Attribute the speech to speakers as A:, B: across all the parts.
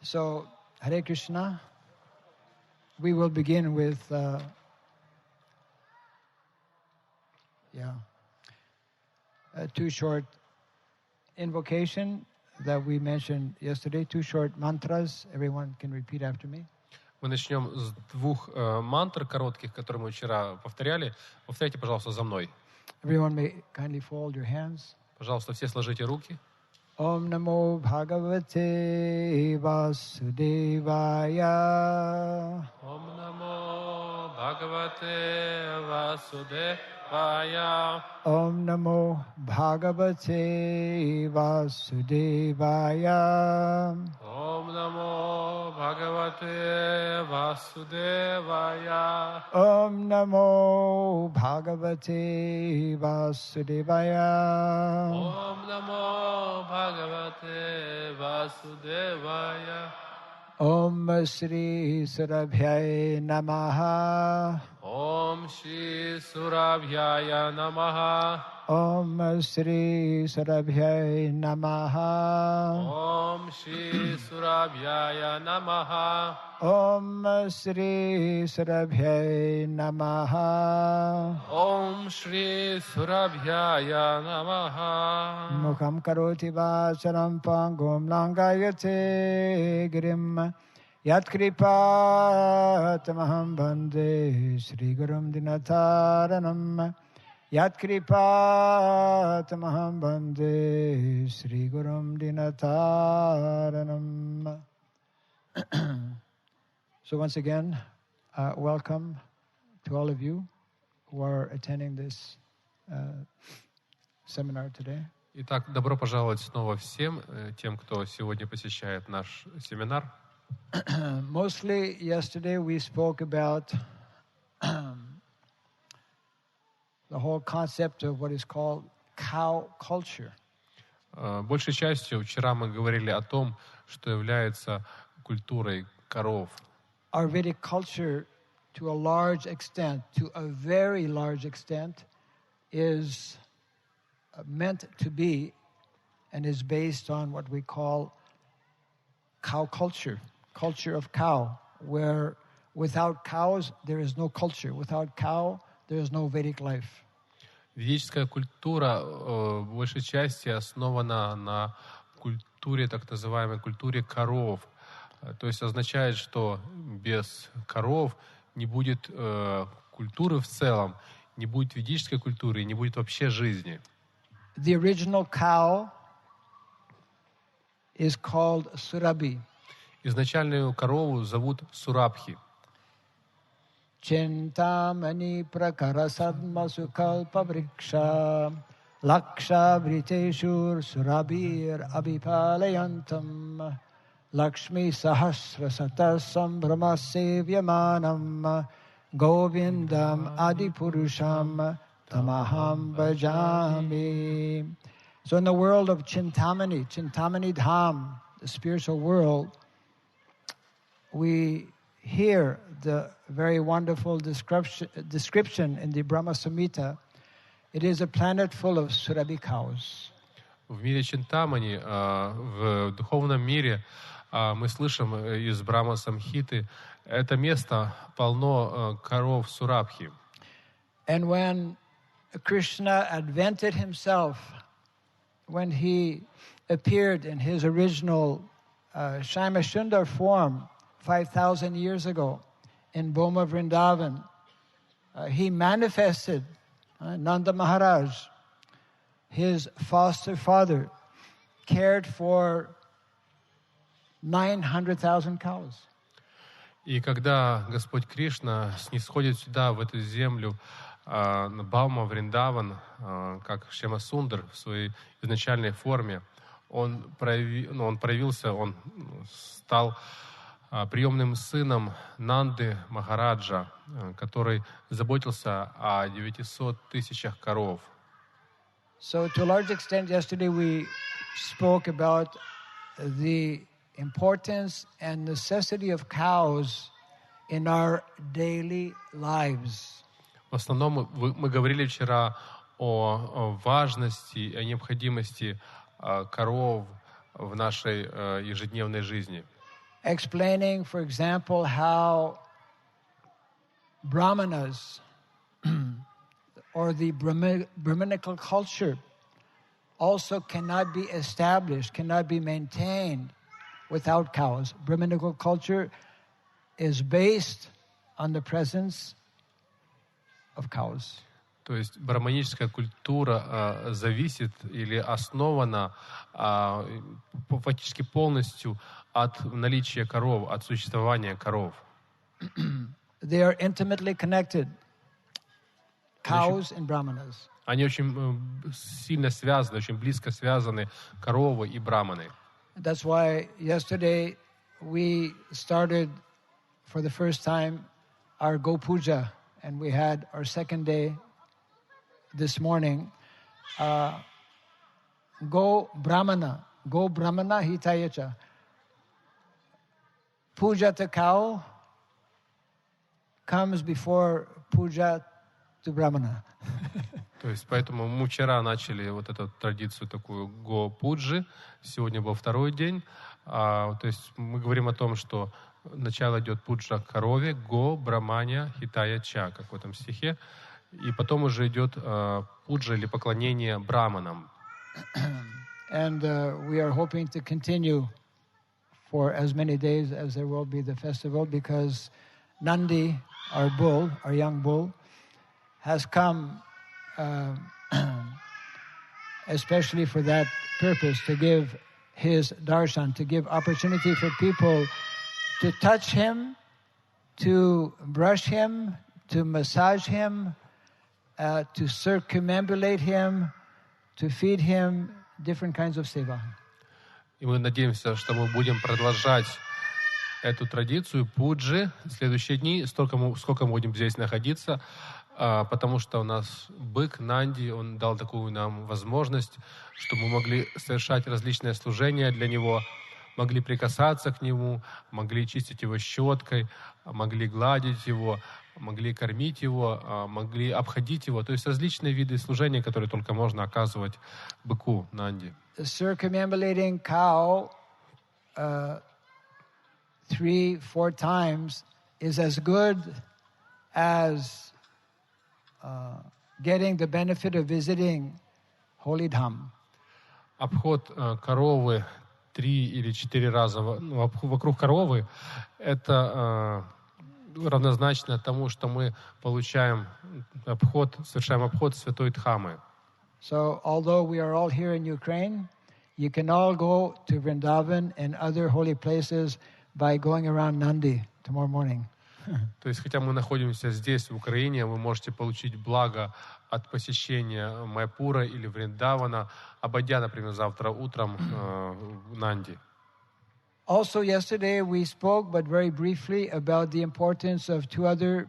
A: So, Hare Krishna. We will begin with two short invocation that we mentioned yesterday, two short mantras. Everyone can repeat after me.
B: Мы начнем с двух мантр коротких, которые мы вчера повторяли. Повторяйте, пожалуйста, за мной.
A: Everyone may kindly fold your hands.
B: Пожалуйста, все сложите руки.
A: Om Namo Bhagavate Vasudevaya.
B: Om Namo Bhagavate Vasudevaya.
A: Om Namo Bhagavate Vasudevaya.
B: Om Namo Bhagavate Vasudevaya.
A: Om Namo Bhagavate Vasudevaya.
B: Om Namo Bhagavate Vasudevaya.
A: Om Shri Surabhyaya Namaha.
B: Om Shri Surabhyaya Namaha.
A: Om Shri Surabhyaya Namaha.
B: Om Shri Surabhyaya Namaha.
A: Om Shri Surabhyaya Namaha.
B: Om Shri Surabhyaya Namaha.
A: Mukham karoti vacharam pangum langayate girim. Yat kripatamaham bande Shri Gurum Dinataranam. Yat kripatamaham bande Shri Gurum Dinataranam. So once again, welcome to all of you who are attending this seminar today.
B: Итак, добро пожаловать снова всем тем, кто сегодня посещает наш семинар.
A: Mostly yesterday we spoke about the whole concept of what is called cow culture.
B: Большей частью вчера мы говорили о том, что является культурой коров.
A: Our Vedic culture, to a large extent, to a very large extent, is meant to be and is based on what we call cow culture, culture of cow, where without cows there is no culture, without cow there is no Vedic life.
B: Ведическая культура в большей части основана на культуре, так называемой культуре коров. То есть означает, что без коров не будет культуры в целом, не будет ведической культуры и не будет вообще жизни.
A: The original cow is called Surabhi.
B: Изначальную корову зовут Сурабхи.
A: Chintamani prakara sadmasukalpa vriksha laksha vriteshur surabhir abhipalayantam Lakshmi sahasra satasam brahmasevyamanam govindam adipurusham tamaham bhajami. So in the world of Chintamani Dham, the spiritual world, we hear the very wonderful description in the Brahma Samhita. It is a planet full of Surabhi cows.
B: В мире Чинтамани, в духовном мире, мы слышим из Брахма Самхиты, это место полно коров Сурабхи.
A: And when Krishna advented himself, when he appeared in his original Shyama Sundar form 5,000 years ago in Boma Vrindavan, he manifested Nanda Maharaj, his foster father, cared for 900,000 cows.
B: И когда Господь Кришна снисходит сюда, в эту землю, на Баума, Вриндаван, как Шьяма Сундар в своей изначальной форме, он проявился, он стал приемным сыном Нанды Махараджа, который заботился о 900 тысячах коров.
A: So to a large extent, yesterday we spoke about the importance and necessity of cows in our daily lives.
B: В основном мы говорили вчера о важности, о необходимости коров в нашей ежедневной жизни.
A: explaining, for example, how Brahmanas or the Brahminical culture also cannot be established, cannot be maintained without cows. Brahminical culture is based on the presence of cows.
B: То есть брахманическая культура зависит или основана фактически полностью от наличия коров, от существования коров.
A: They are intimately connected, cows and brahmanas.
B: Они очень сильно связаны, очень близко связаны, коровы и браманы.
A: That's why yesterday we started for the first time our Go Puja, and we had our second day this morning. Go Brahmana Hitayacha. Puja to cow comes before puja to Brahmana.
B: То есть поэтому мы вчера начали вот эту традицию такую го-пуджи. Сегодня был второй день. То есть мы говорим о том, что начало идет пуджа корове, го, браманя, хитая, ча, как в этом стихе. И потом уже идет пуджа или поклонение браманам.
A: And we are hoping to continue for as many days as there will be the festival, because Nandi, our bull, our young bull, has come especially for that purpose, to give his darshan, to give opportunity for people to touch him, to brush him, to massage him, to circumambulate him, to feed him, different kinds of seva.
B: И мы надеемся, что мы будем продолжать эту традицию пуджи в следующие дни, сколько мы будем здесь находиться, потому что у нас бык Нанди, он дал такую нам возможность, чтобы мы могли совершать различные служения для него, могли прикасаться к нему, могли чистить его щеткой, могли гладить его, могли кормить его, могли обходить его. То есть различные виды служения, которые только можно оказывать быку Нанди.
A: The circumambulating cow 3-4 times is as good as getting the benefit of visiting Holy Dham.
B: Обход коровы 3 или 4 раза вокруг коровы — это равнозначно тому, что мы получаем совершаем обход Святой Дхаммы.
A: So, although we are all here in Ukraine, you can all go to Vrindavan and other holy places by going around Nandi tomorrow morning.
B: То есть, хотя мы находимся здесь, в Украине, вы можете получить благо от посещения Майпура или Вриндавана, обойдя, например, завтра утром Нанди.
A: Also, yesterday we spoke, but very briefly, about the importance of two other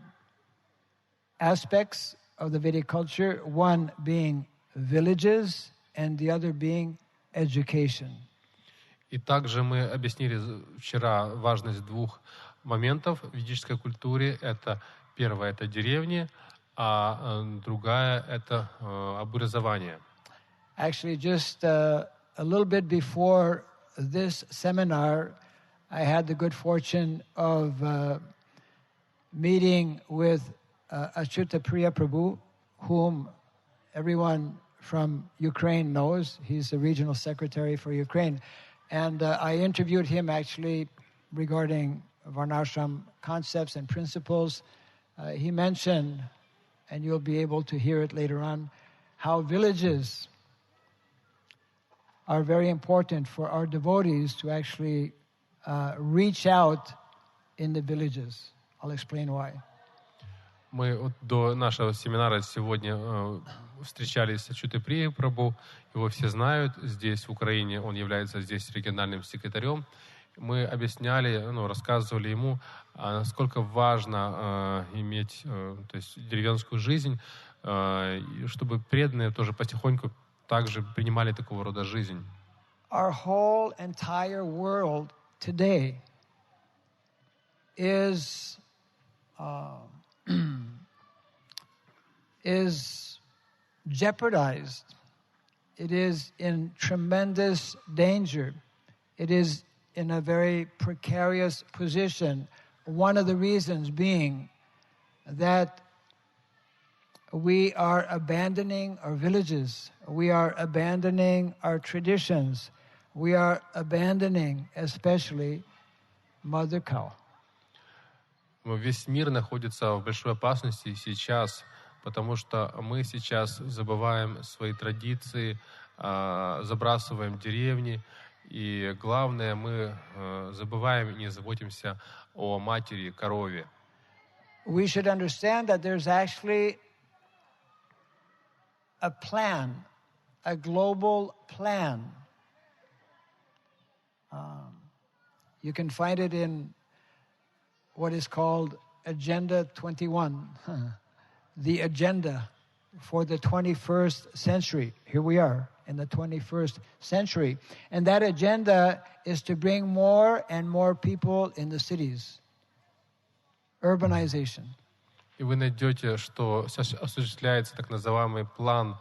A: aspects of the Vedic culture, one being villages and the other being education.
B: И также мы объяснили вчера важность двух моментов в ведической культуре. Это первое — это деревни, а другая — это образование.
A: Actually, just a little bit before this seminar, I had the good fortune of meeting with Achyuta Priya Prabhu, whom everyone from Ukraine knows. He's the regional secretary for Ukraine. And I interviewed him actually regarding Varnashram concepts and principles. He mentioned, and you'll be able to hear it later on, how villages are very important for our devotees to actually reach out in the villages. I'll explain why.
B: Мы до нашего семинара сегодня встречались с Ачютой Прией Прабху. Его все знают здесь, в Украине. Он является здесь региональным секретарем. Мы объясняли, рассказывали ему, насколько важно иметь то есть, деревенскую жизнь, чтобы преданные тоже потихоньку также принимали такого рода жизнь.
A: Our whole entire world today is jeopardized. It is in tremendous danger. It is in a very precarious position. One of the reasons being that we are abandoning our villages, we are abandoning our traditions, we are abandoning especially mother cow.
B: Весь мир находится в большой опасности сейчас, потому что мы сейчас забываем свои традиции, забрасываем деревни, и главное, мы забываем и не заботимся о матери, корове.
A: We should understand that there's actually a plan, a global plan. You can find it in what is called Agenda 21, the agenda for the 21st century. Here we are in the 21st century. And that agenda is to bring more and more people in the cities. Urbanization.
B: И вы найдете, что сейчас осуществляется так называемый план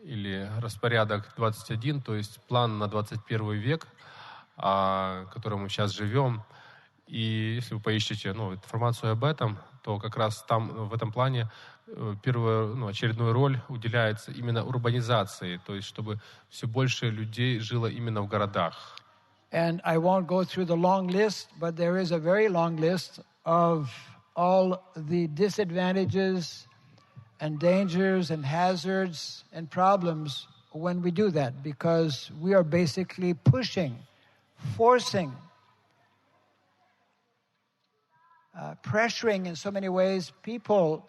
B: или распорядок 21, то есть план на 21 век, в котором мы сейчас живем. И если вы поищете информацию об этом, то как раз там, в этом плане, очередную роль уделяется именно урбанизации, то есть чтобы все больше людей жило именно в городах.
A: And I won't go through the long list, but there is a very long list of all the disadvantages and dangers and hazards and problems when we do that, because we are basically forcing, pressuring in so many ways people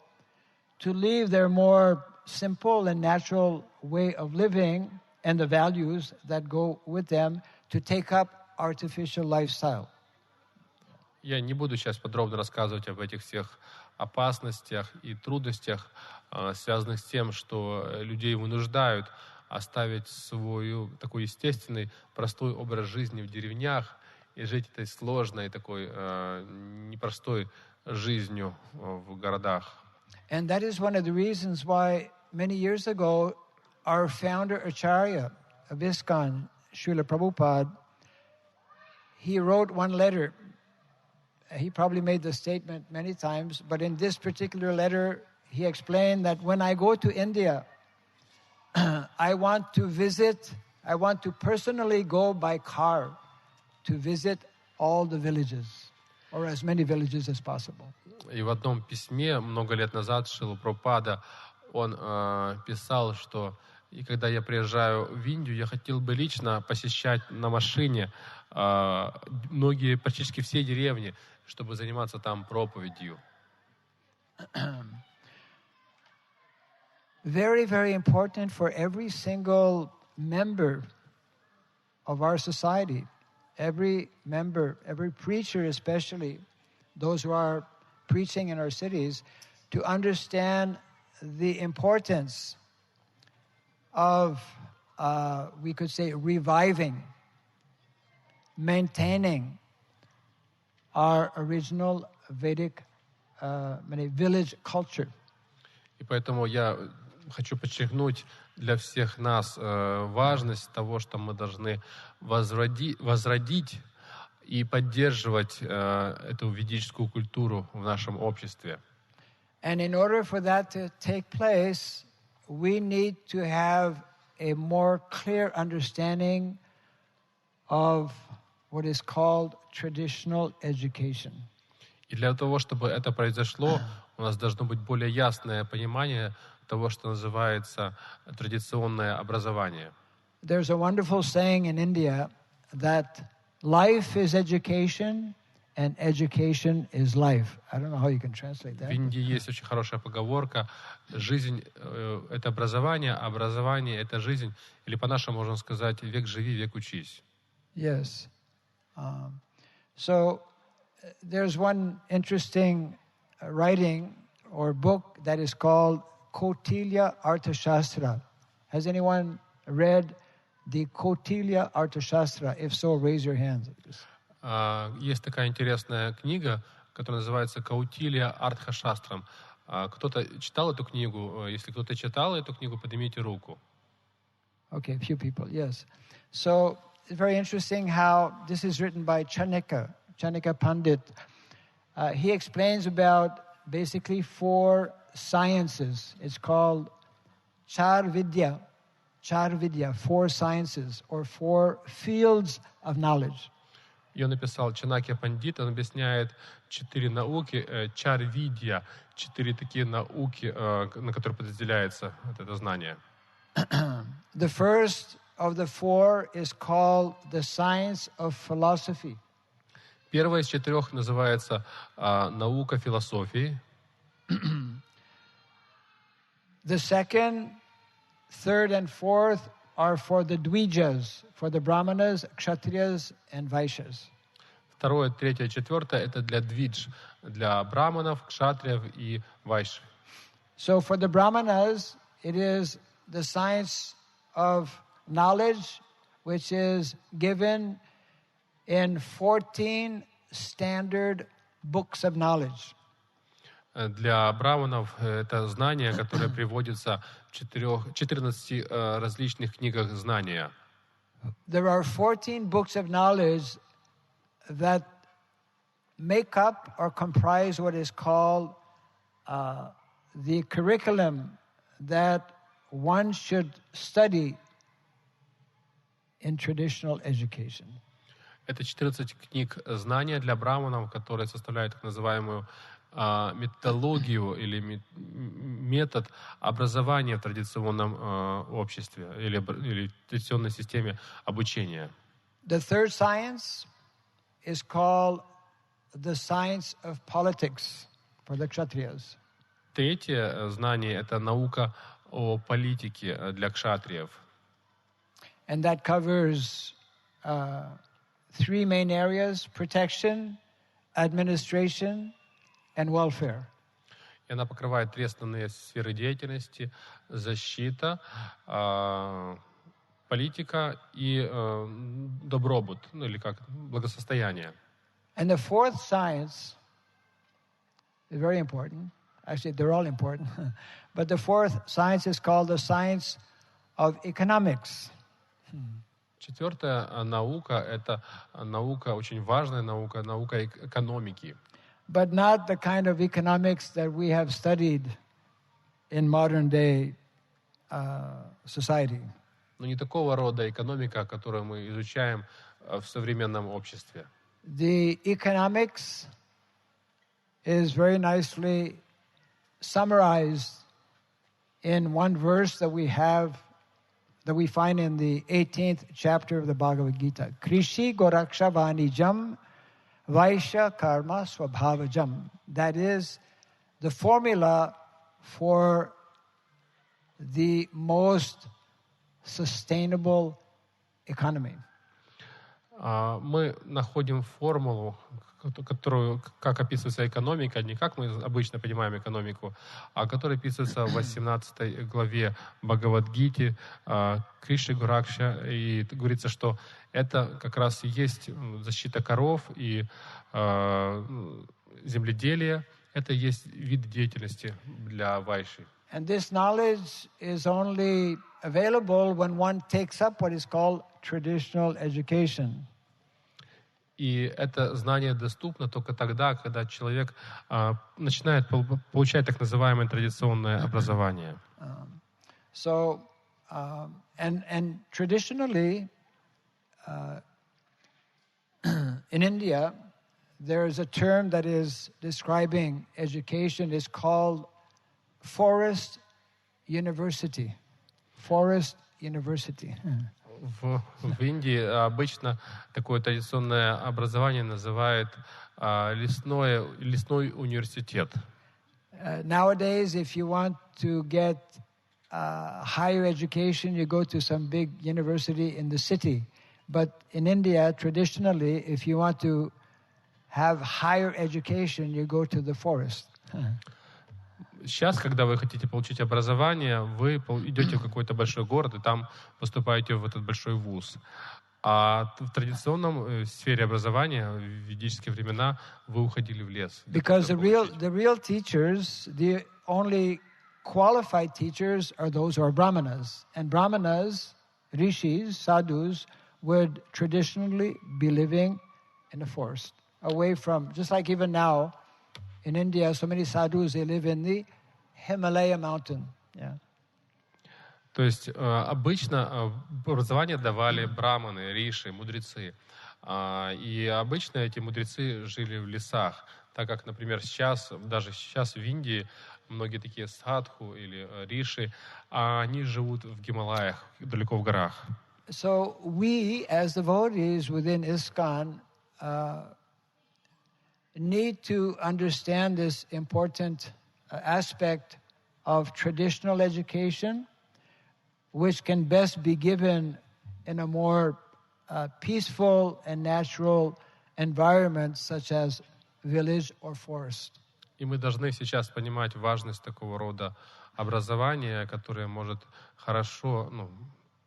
A: to leave their more simple and natural way of living and the values that go with them to take up artificial lifestyle.
B: Я не буду сейчас подробно рассказывать об этих всех опасностях и трудностях, связанных с тем, что людей вынуждают оставить свой такой естественный, простой образ жизни в деревнях и жить этой сложной, такой непростой жизнью в городах.
A: And that is one of the reasons why many years ago our founder Acharya of ISKCON, Srila Prabhupada, he wrote one letter. He probably made the statement many times, but in this particular letter, he explained that when I go to India, I want to personally go by car to visit all the villages, or as many villages as possible.
B: И в одном письме много лет назад Шрила Прабхупада, он писал, что и когда я приезжаю в Индию, я хотел бы лично посещать на машине многие, практически все деревни, чтобы заниматься там проповедью.
A: Very, very important for every single member of our society, every member, every preacher especially, those who are preaching in our cities, to understand the importance of, we could say, reviving, maintaining our original Vedic village culture.
B: И поэтому я хочу подчеркнуть для всех нас важность того, что мы должны возродить и поддерживать эту ведическую культуру в нашем обществе.
A: And in order for that to take place, we need to have a more clear understanding of what is called traditional education.
B: И для того, чтобы это произошло, у нас должно быть более ясное понимание того, что называется традиционное образование.
A: There's a wonderful saying in India that life is education and education is life. I don't know how you can translate that.
B: В Индии есть очень хорошая поговорка: жизнь — это образование, а образование — это жизнь. Или по-нашему можно сказать: век живи, век учись.
A: Yes. So there's one interesting writing or book that is called Kautilya Arthashastra. Has anyone read the Kautilya Arthashastra? If so, raise your hands.
B: Есть такая интересная книга, которая называется «Каутилья Артхашастрам». Кто-то читал эту книгу? Если кто-то читал эту книгу, поднимите руку.
A: Okay, a few people, yes. So it's very interesting how this is written by Chanaka Pandit. He explains about basically 4 sciences. It's called Char Vidya, 4 sciences, or 4 fields of knowledge.
B: Ее написал Чанакья Пандит, он объясняет 4 науки, чар-видья, 4 такие науки, на которые подразделяется это знание.
A: The first of the 4 is called the science of philosophy.
B: Первая из 4 называется наука философии.
A: The second, third, and fourth are for the Dvijas, for the Brahmanas, Kshatriyas, and Vaishyas.
B: 2, 3, 4 это для двидж, для браманов, кшатриев и вайш.
A: So for the Brahmanas, it is the science of knowledge, which is given in 14 standard books of knowledge.
B: Для браманов это знание, которое приводится в 14 различных книгах знания.
A: There are 14 books of knowledge that make up or comprise what is called the curriculum that one should study in traditional education.
B: Это 14 книг знания для браманов, которые составляют так называемую методологию или метод образования в традиционном обществе или традиционной системе обучения.
A: The third science is called the science of politics for the Kshatriyas.
B: Третье знание — это наука о политике для кшатриев.
A: And that covers 3 main areas: protection, administration, and welfare.
B: И она покрывает 3 основные сферы деятельности: защита, политика и добробут, ну или как благосостояние.
A: And the fourth science is very important. Actually, they're all important. But the fourth science is called the science of economics.
B: 4 наука — это наука, очень важная наука, наука экономики.
A: But not the kind of economics that we have studied in modern day society.
B: Но не такого рода экономика, которую мы изучаем в современном обществе.
A: The economics is very nicely summarized in one verse that we find in the 18th chapter of the Bhagavad Gita. Krishi Goraksha Vanijam Vaishya Karma Swabhavajam. That is the formula for the most sustainable economy.
B: Мы находим формулу, которую, как описывается экономика, не как мы обычно понимаем экономику, а которая описывается в 18 главе Бхагавад-гиты Криши Гуракша, и говорится, что это как раз и есть защита коров и земледелие, это и есть вид деятельности для вайши.
A: And this knowledge is only available when one takes up what is called traditional education.
B: И это знание доступно только тогда, когда человек начинает получать так называемое традиционное образование.
A: And traditionally, in India, there is a term that is describing education. It's called Forest University. Forest University.
B: В Индии обычно такое традиционное образование называют лесной университет.
A: Nowadays, if you want to get higher education, you go to some big university in the city. But in India, traditionally, if you want to have higher education, you go to the forest.
B: Сейчас, когда вы хотите получить образование, вы идете в какой-то большой город и там поступаете в этот большой вуз. А в традиционном сфере образования в ведические времена вы уходили в лес.
A: Because the real teachers, the only qualified teachers are those who are brahmanas. And brahmanas, rishis, sadhus, would traditionally be living in the forest, away from, just like even now in India, so many sadhus, they live in the Himalaya mountain. Yeah.
B: То есть обычно образование давали браманы, риши, мудрецы. И обычно эти мудрецы жили в лесах, так как, например, даже сейчас в Индии многие такие садху или риши, они живут в Гималаях, далеко в горах.
A: So we, as devotees within ISKCON, need to understand this important aspect of traditional education, which can best be given in a more peaceful and natural environment, such as village or forest.
B: И мы должны сейчас понимать важность такого рода образования, которое может хорошо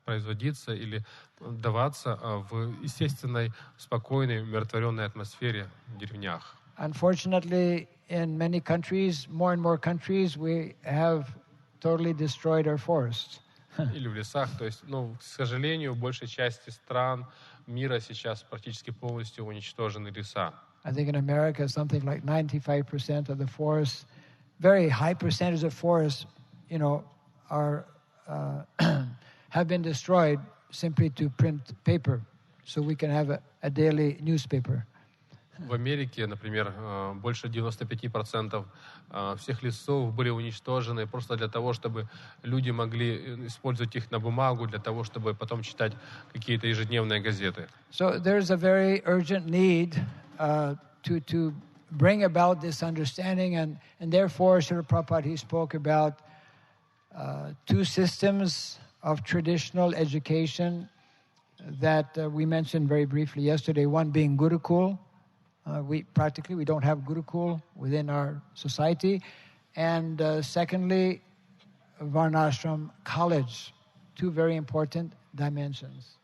B: производиться или даваться в естественной, спокойной, умиротворенной атмосфере в деревнях.
A: Unfortunately, in many countries, more and more countries, we have totally destroyed our forests.
B: Или в лесах. То есть, к сожалению, в большей части стран мира сейчас практически полностью уничтожены леса.
A: I think in America, something like 95% of the forests, very high percentage of forests, are have been destroyed simply to print paper, so we can have a daily newspaper.
B: В Америке, например, больше 95% всех лесов были уничтожены просто для того, чтобы люди могли использовать их на бумагу, для того, чтобы потом читать какие-то ежедневные газеты.
A: So there's a very urgent need to bring about this understanding, and therefore, Srila Prabhupada, he spoke about two systems of traditional education that we mentioned very briefly yesterday. One being Gurukul. We don't have Gurukul within our society. And secondly, Varnashram college. Two very important dimensions.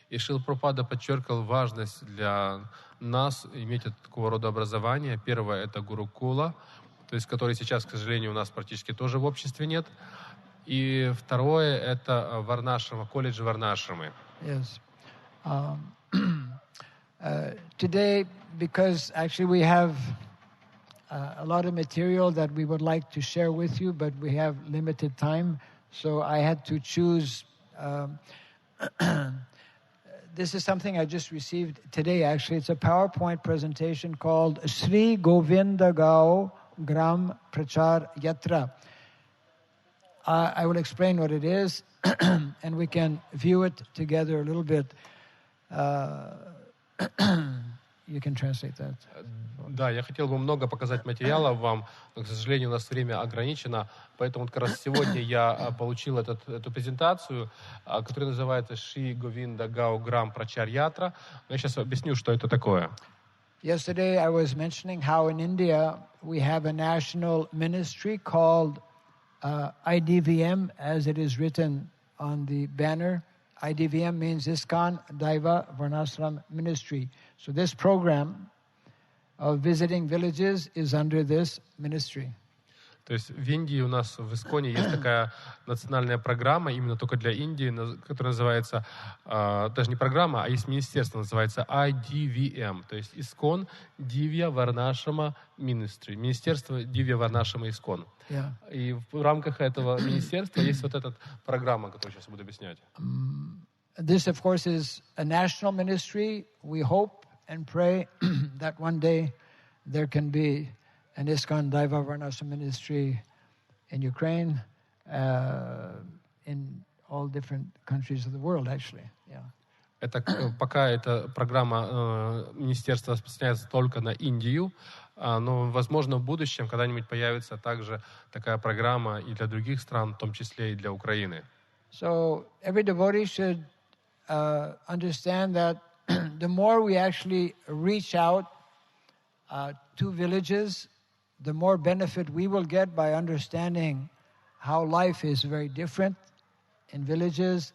B: И Шрила Прабхупада подчеркивал важность для нас иметь такого рода образование. Первое — это Гурукула, то есть который сейчас, к сожалению, у нас практически тоже в обществе нет. И второе — это Варнашрама, колледж Варнашрамы.
A: Yes. Today, because actually we have a lot of material that we would like to share with you, but we have limited time, so I had to choose. This is something I just received today, actually. It's a PowerPoint presentation called Sri Govinda Gao Gram Prachar Yatra. I will explain what it is, and we can view it together a little bit. You can translate that.
B: Да, я хотел бы много показать материалов вам, но, к сожалению, у нас время ограничено, поэтому как раз сегодня я получил эту презентацию, которая называется «Шри Говинда Гау Грам Прачар Ятра». Я сейчас объясню, что это такое.
A: Yesterday I was mentioning how in India we have a national ministry called IDVM, as it is written on the banner. IDVM means ISKCON Daiva Varnashram Ministry. So this program of visiting villages is under this ministry.
B: То есть в Индии у нас в Исконе есть такая национальная программа, именно только для Индии, которая называется, даже не программа, а есть министерство, называется IDVM, то есть Искон Дивья Варнашрама Ministry, министерство Дивья Варнашрама Искон.
A: Yeah.
B: И в рамках этого министерства есть вот эта программа, которую сейчас буду объяснять.
A: This, of course, is a national ministry. We hope and pray that one day there can be an ISKCON Daiva Varnashram ministry in Ukraine, in all different countries of the world, actually. Yeah.
B: Пока эта программа министерства распространяется только на Индию, но, возможно, в будущем когда-нибудь появится также такая программа и для других стран, в том числе и для Украины.
A: So every devotee should understand that the more we actually reach out to villages, the more benefit we will get by understanding how life is very different in villages.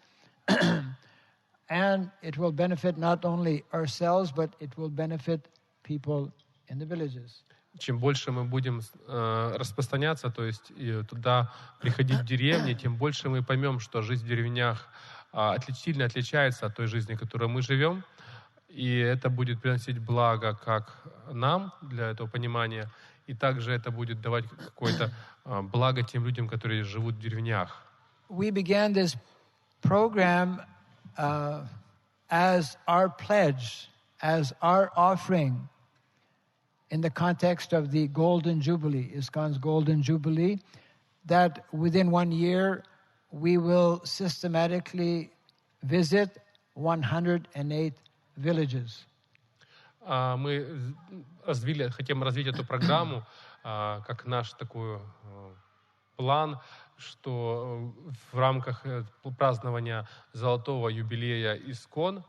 A: And it will benefit not only ourselves, but it will benefit people in the villages.
B: Чем больше мы будем распространяться, то есть туда приходить в деревни, тем больше мы поймем, что жизнь в деревнях сильно отличается от той жизни, в которой мы живем. И это будет приносить благо как нам, для этого понимания, и также это будет давать какое-то благо тем людям, которые живут в деревнях.
A: We began this program as our pledge, as our offering in the context of the Golden Jubilee, ISKCON's Golden Jubilee, that within 1 year we will systematically visit 108 villages.
B: Мы хотим развить эту программу как наш такой план, что в рамках празднования золотого юбилея ИСККОН,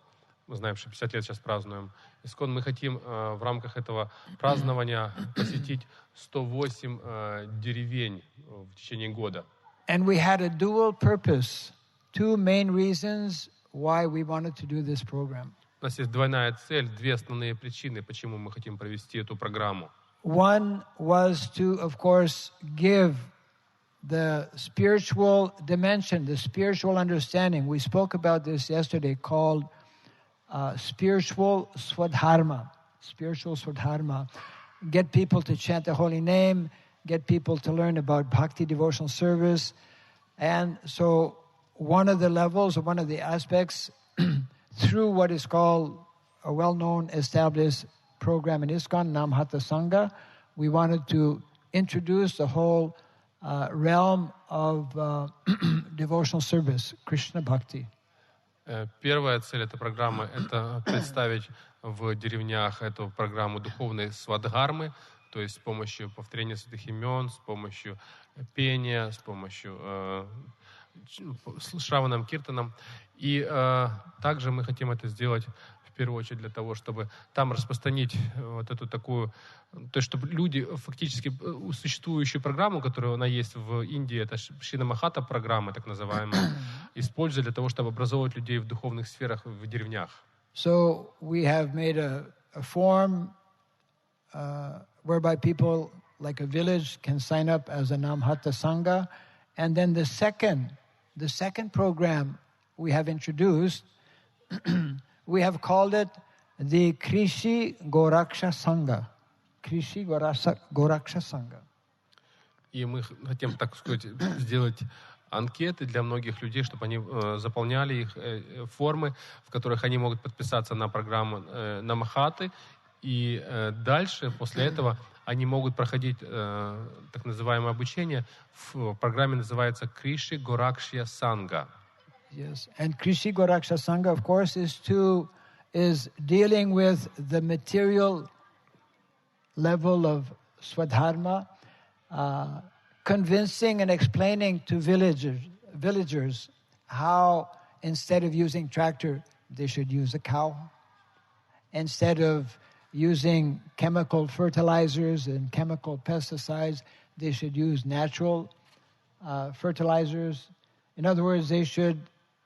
B: мы знаем, что 50 лет сейчас празднуем ИСККОН, мы хотим в рамках этого празднования посетить 108 деревень в течение года.
A: And we had a dual purpose, two main reasons why we wanted to do this program.
B: У нас есть двойная цель, две основные причины, почему мы хотим провести эту программу.
A: One was to, of course, give the spiritual dimension, the spiritual understanding. We spoke about this yesterday, called spiritual swadharma. Spiritual swadharma. Get people to chant the holy name, get people to learn about bhakti devotional service. And so one of the levels, or one of the aspects, through what is called a well-known established program in ISKCON, Namhata Sangha, we wanted to introduce the whole realm of devotional service, Krishna Bhakti.
B: Первая цель этой программы — это представить в деревнях эту программу духовной свадхармы, то есть с помощью повторения святых имен, с помощью пения, с помощью шраванам, киртанам. И также мы хотим это сделать в первую очередь для того, чтобы там распространить вот эту такую, то есть чтобы люди фактически существующую программу, которая она есть в Индии, это Шинамахата программа, так называемая, использовать для того, чтобы образовывать людей в духовных сферах в деревнях.
A: So we have made a form whereby people like a village can sign up as a Namhata Sangha, and then the second program we have introduced, we have called it the Krishi Goraksha Sangha. Krishi Goraksha Sangha.
B: И мы хотим, так сказать, сделать анкеты для многих людей, чтобы они заполняли их формы, в которых они могут подписаться на программу Намахаты. И дальше, после этого, они могут проходить так называемое обучение. В программе называется Криши Горакшья Санга.
A: Yes, and Krishi Goraksha Sangha, of course, is dealing with the material level of Swadharma, convincing and explaining to villagers how instead of using tractor, they should use a cow. Instead of using chemical fertilizers and chemical pesticides, they should use natural fertilizers. In other words, they should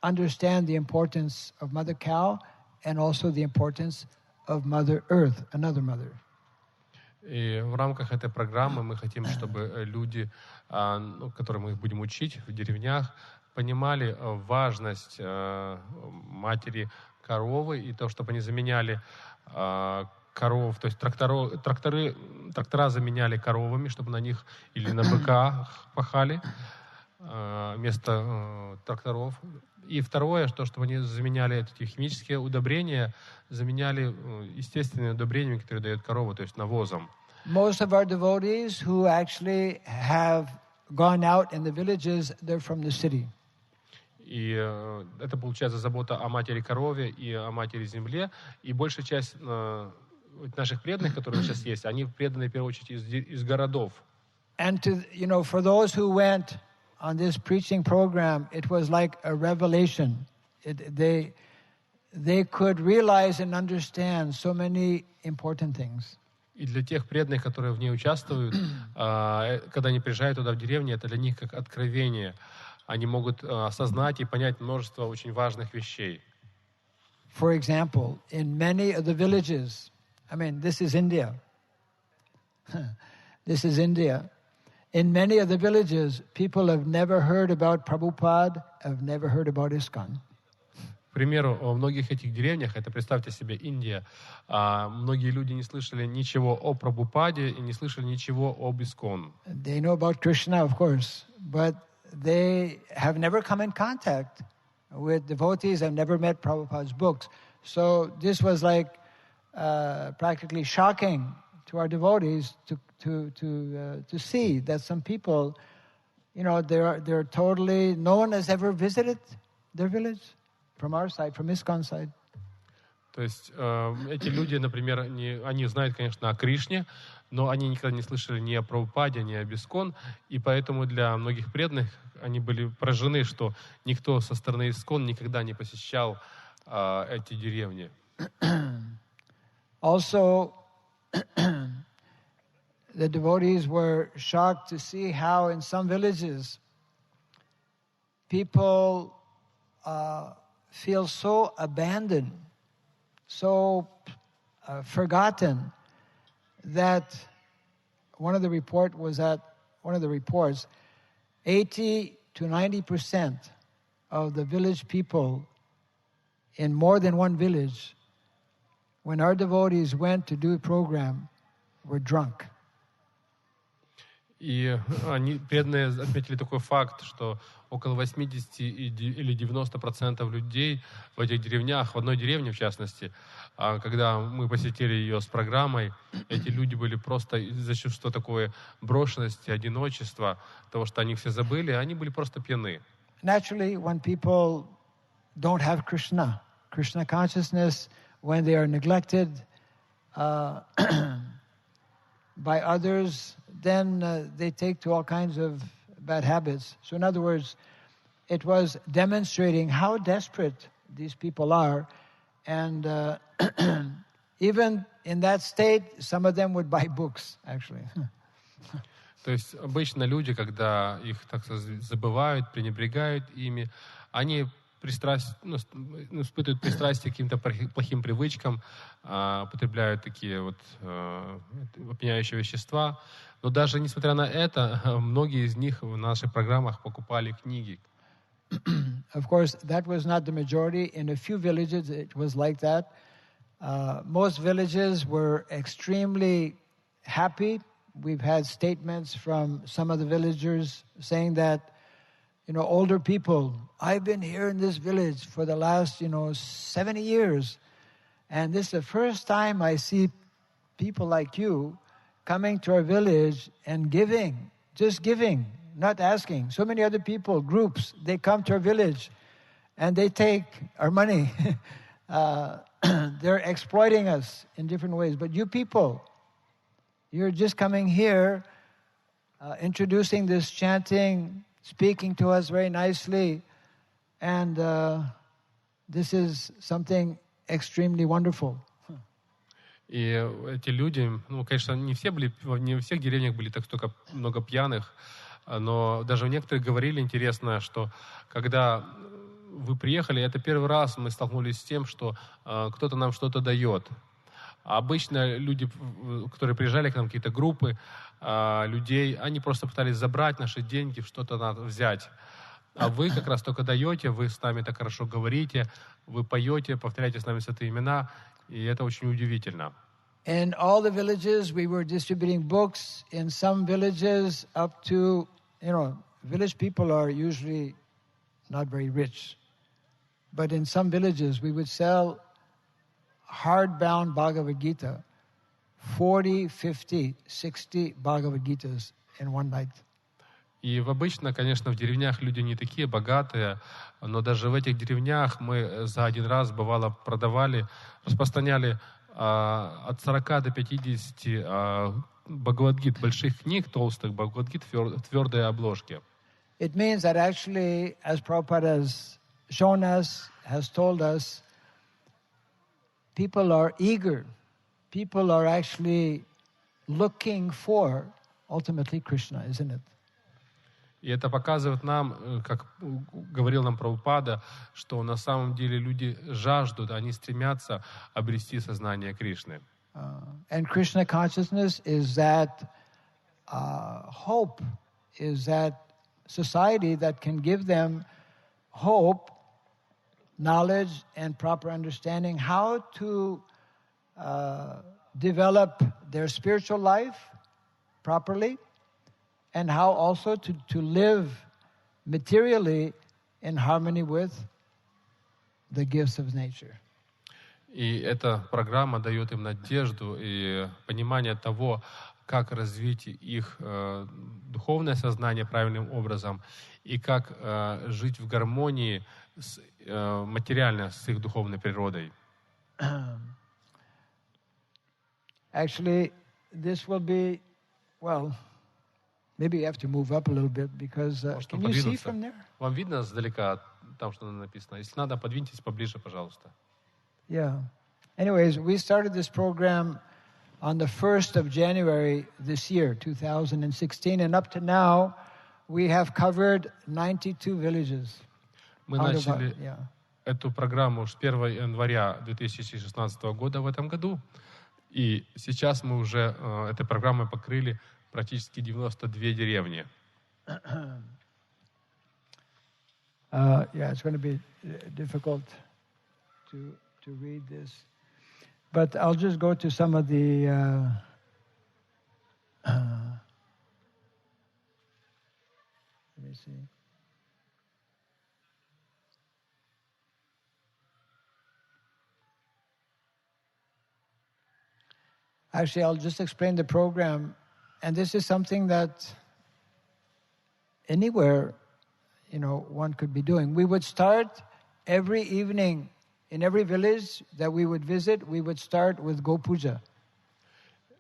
A: understand the importance of Mother Cow and also the importance of Mother Earth, another mother.
B: И в рамках этой программы мы хотим, чтобы люди, которые мы их будем учить в деревнях, понимали важность матери коровы и то, чтобы они заменяли коров, то есть трактора заменяли коровами, чтобы на них или на быках пахали вместо тракторов. И второе, чтобы они заменяли эти химические удобрения, заменяли естественными удобрениями, которые дает корова, то есть навозом.
A: Most of our devotees who actually have gone out in the villages, they're from the city.
B: И это, получается, забота о матери корове и о матери земле. И большая часть наших преданных, которые сейчас есть, они преданы, в первую очередь, из городов.
A: And for those who went on this preaching program, it was like a revelation. They could realize and understand so many important things.
B: И для тех преданных, которые в ней участвуют, когда они приезжают туда в деревню, это для них как откровение. Они могут осознать и понять множество очень важных вещей.
A: For example, in many of the villages, this is India. This is India. In many of the villages, people have never heard about Prabhupada, have never heard about ISKCON.
B: К примеру, во многих этих деревнях, это представьте себе Индия, многие люди не слышали ничего о Прабхупаде и не слышали ничего об Искон.
A: They know about Krishna, of course, but they have never come in contact with devotees, have never met Prabhupada's books. So this was like practically shocking to our devotees to see that some people, they're totally, no one has ever visited their village from our side, from ISKCON side.
B: То есть эти люди, например, они знают, конечно, о Кришне, но они никогда не слышали ни о Прабхупаде, ни об Искон, и поэтому для многих преданных они были поражены, что никто со стороны Искон никогда не посещал эти деревни.
A: Also, the devotees were shocked to see how in some villages people feel so abandoned, so forgotten, that one of the reports, 80 to 90% of the village people in more than one village, when our devotees went to do a program, were drunk.
B: И они, преданные, отметили такой факт, что около 80 или 90% людей в этих деревнях, в одной деревне в частности, когда мы посетили ее с программой, эти люди были просто из-за чувства такой брошенности, одиночества, того, что они все забыли, они были просто пьяны.
A: Naturally, when people don't have Krishna consciousness, when they are neglected by others, then they take to all kinds of bad habits. So in other words, it was demonstrating how desperate these people are. And even in that state, some of them would buy books, actually.
B: То есть обычно люди, когда их так забывают, пренебрегают ими, они испытывают пристрастие к каким-то плохим привычкам, употребляют такие вот опьяняющие вещества. Но даже несмотря на это, многие из них в наших программах покупали книги.
A: Of course, that was not the majority. In a few villages, it was like that. Most villages were extremely happy. We've had statements from some of the villagers saying that, older people, I've been here in this village for the last, 70 years. And this is the first time I see people like you coming to our village and giving, just giving, not asking. So many other people, groups, they come to our village and they take our money. They're exploiting us in different ways. But you people, you're just coming here, introducing this chanting, speaking to us very nicely, and this is something extremely wonderful.
B: И эти люди, конечно, не во всех деревнях были так столько много пьяных, но даже в некоторых говорили, интересно, что когда вы приехали, это первый раз мы столкнулись с тем, что кто-то нам что-то дает. А обычно люди, которые приезжали к нам, какие-то группы людей, они просто пытались забрать наши деньги, что-то надо взять. А вы как раз только даете, вы с нами так хорошо говорите, вы поете, повторяете с нами святые имена, и это очень удивительно.
A: In all the villages, we were distributing books. In some villages, up to, village people are usually not very rich. But in some villages, we would sell hardbound Bhagavad Gita, 40, 50, 60 Bhagavad Gitas in one night.
B: И обычно, конечно, в деревнях люди не такие богатые, но даже в этих деревнях мы за один раз, бывало, продавали, распространяли от 40 до 50 Бхагавад-гит, больших книг, толстых Бхагавад-гит в твердой обложке.
A: It means that actually, as Prabhupada has shown us, has told us, people are eager. People are actually looking for, ultimately, Krishna, isn't it?
B: И это показывает нам, как говорил нам Прабхупада, что на самом деле люди жаждут, они стремятся обрести сознание Кришны.
A: And Krishna consciousness is that hope, is that society that can give them hope knowledge and proper understanding how to develop their spiritual life properly, and how also to live materially in harmony with the gifts of nature.
B: И эта программа дает им надежду и понимание того, как развить их духовное сознание правильным образом и как жить в гармонии материально с их духовной природой.
A: Actually, this will be, well, maybe you have to move up a little bit because can you see from there?
B: Вам видно сдалека там, что написано? Если надо, подвиньтесь поближе, пожалуйста.
A: Yeah. Anyways, we started this program on the 1st of January this year, 2016, and up to now, we have covered 92 villages.
B: Мы начали эту программу с 1 января 2016 года в этом году, и сейчас мы уже этой программой покрыли практически 92 деревни.
A: Yeah, it's going to be difficult to read this. But I'll just go to some of the let me see. Actually, I'll just explain the program, and this is something that anywhere, one could be doing. We would start every evening in every village that we would visit, we would start with Go Puja.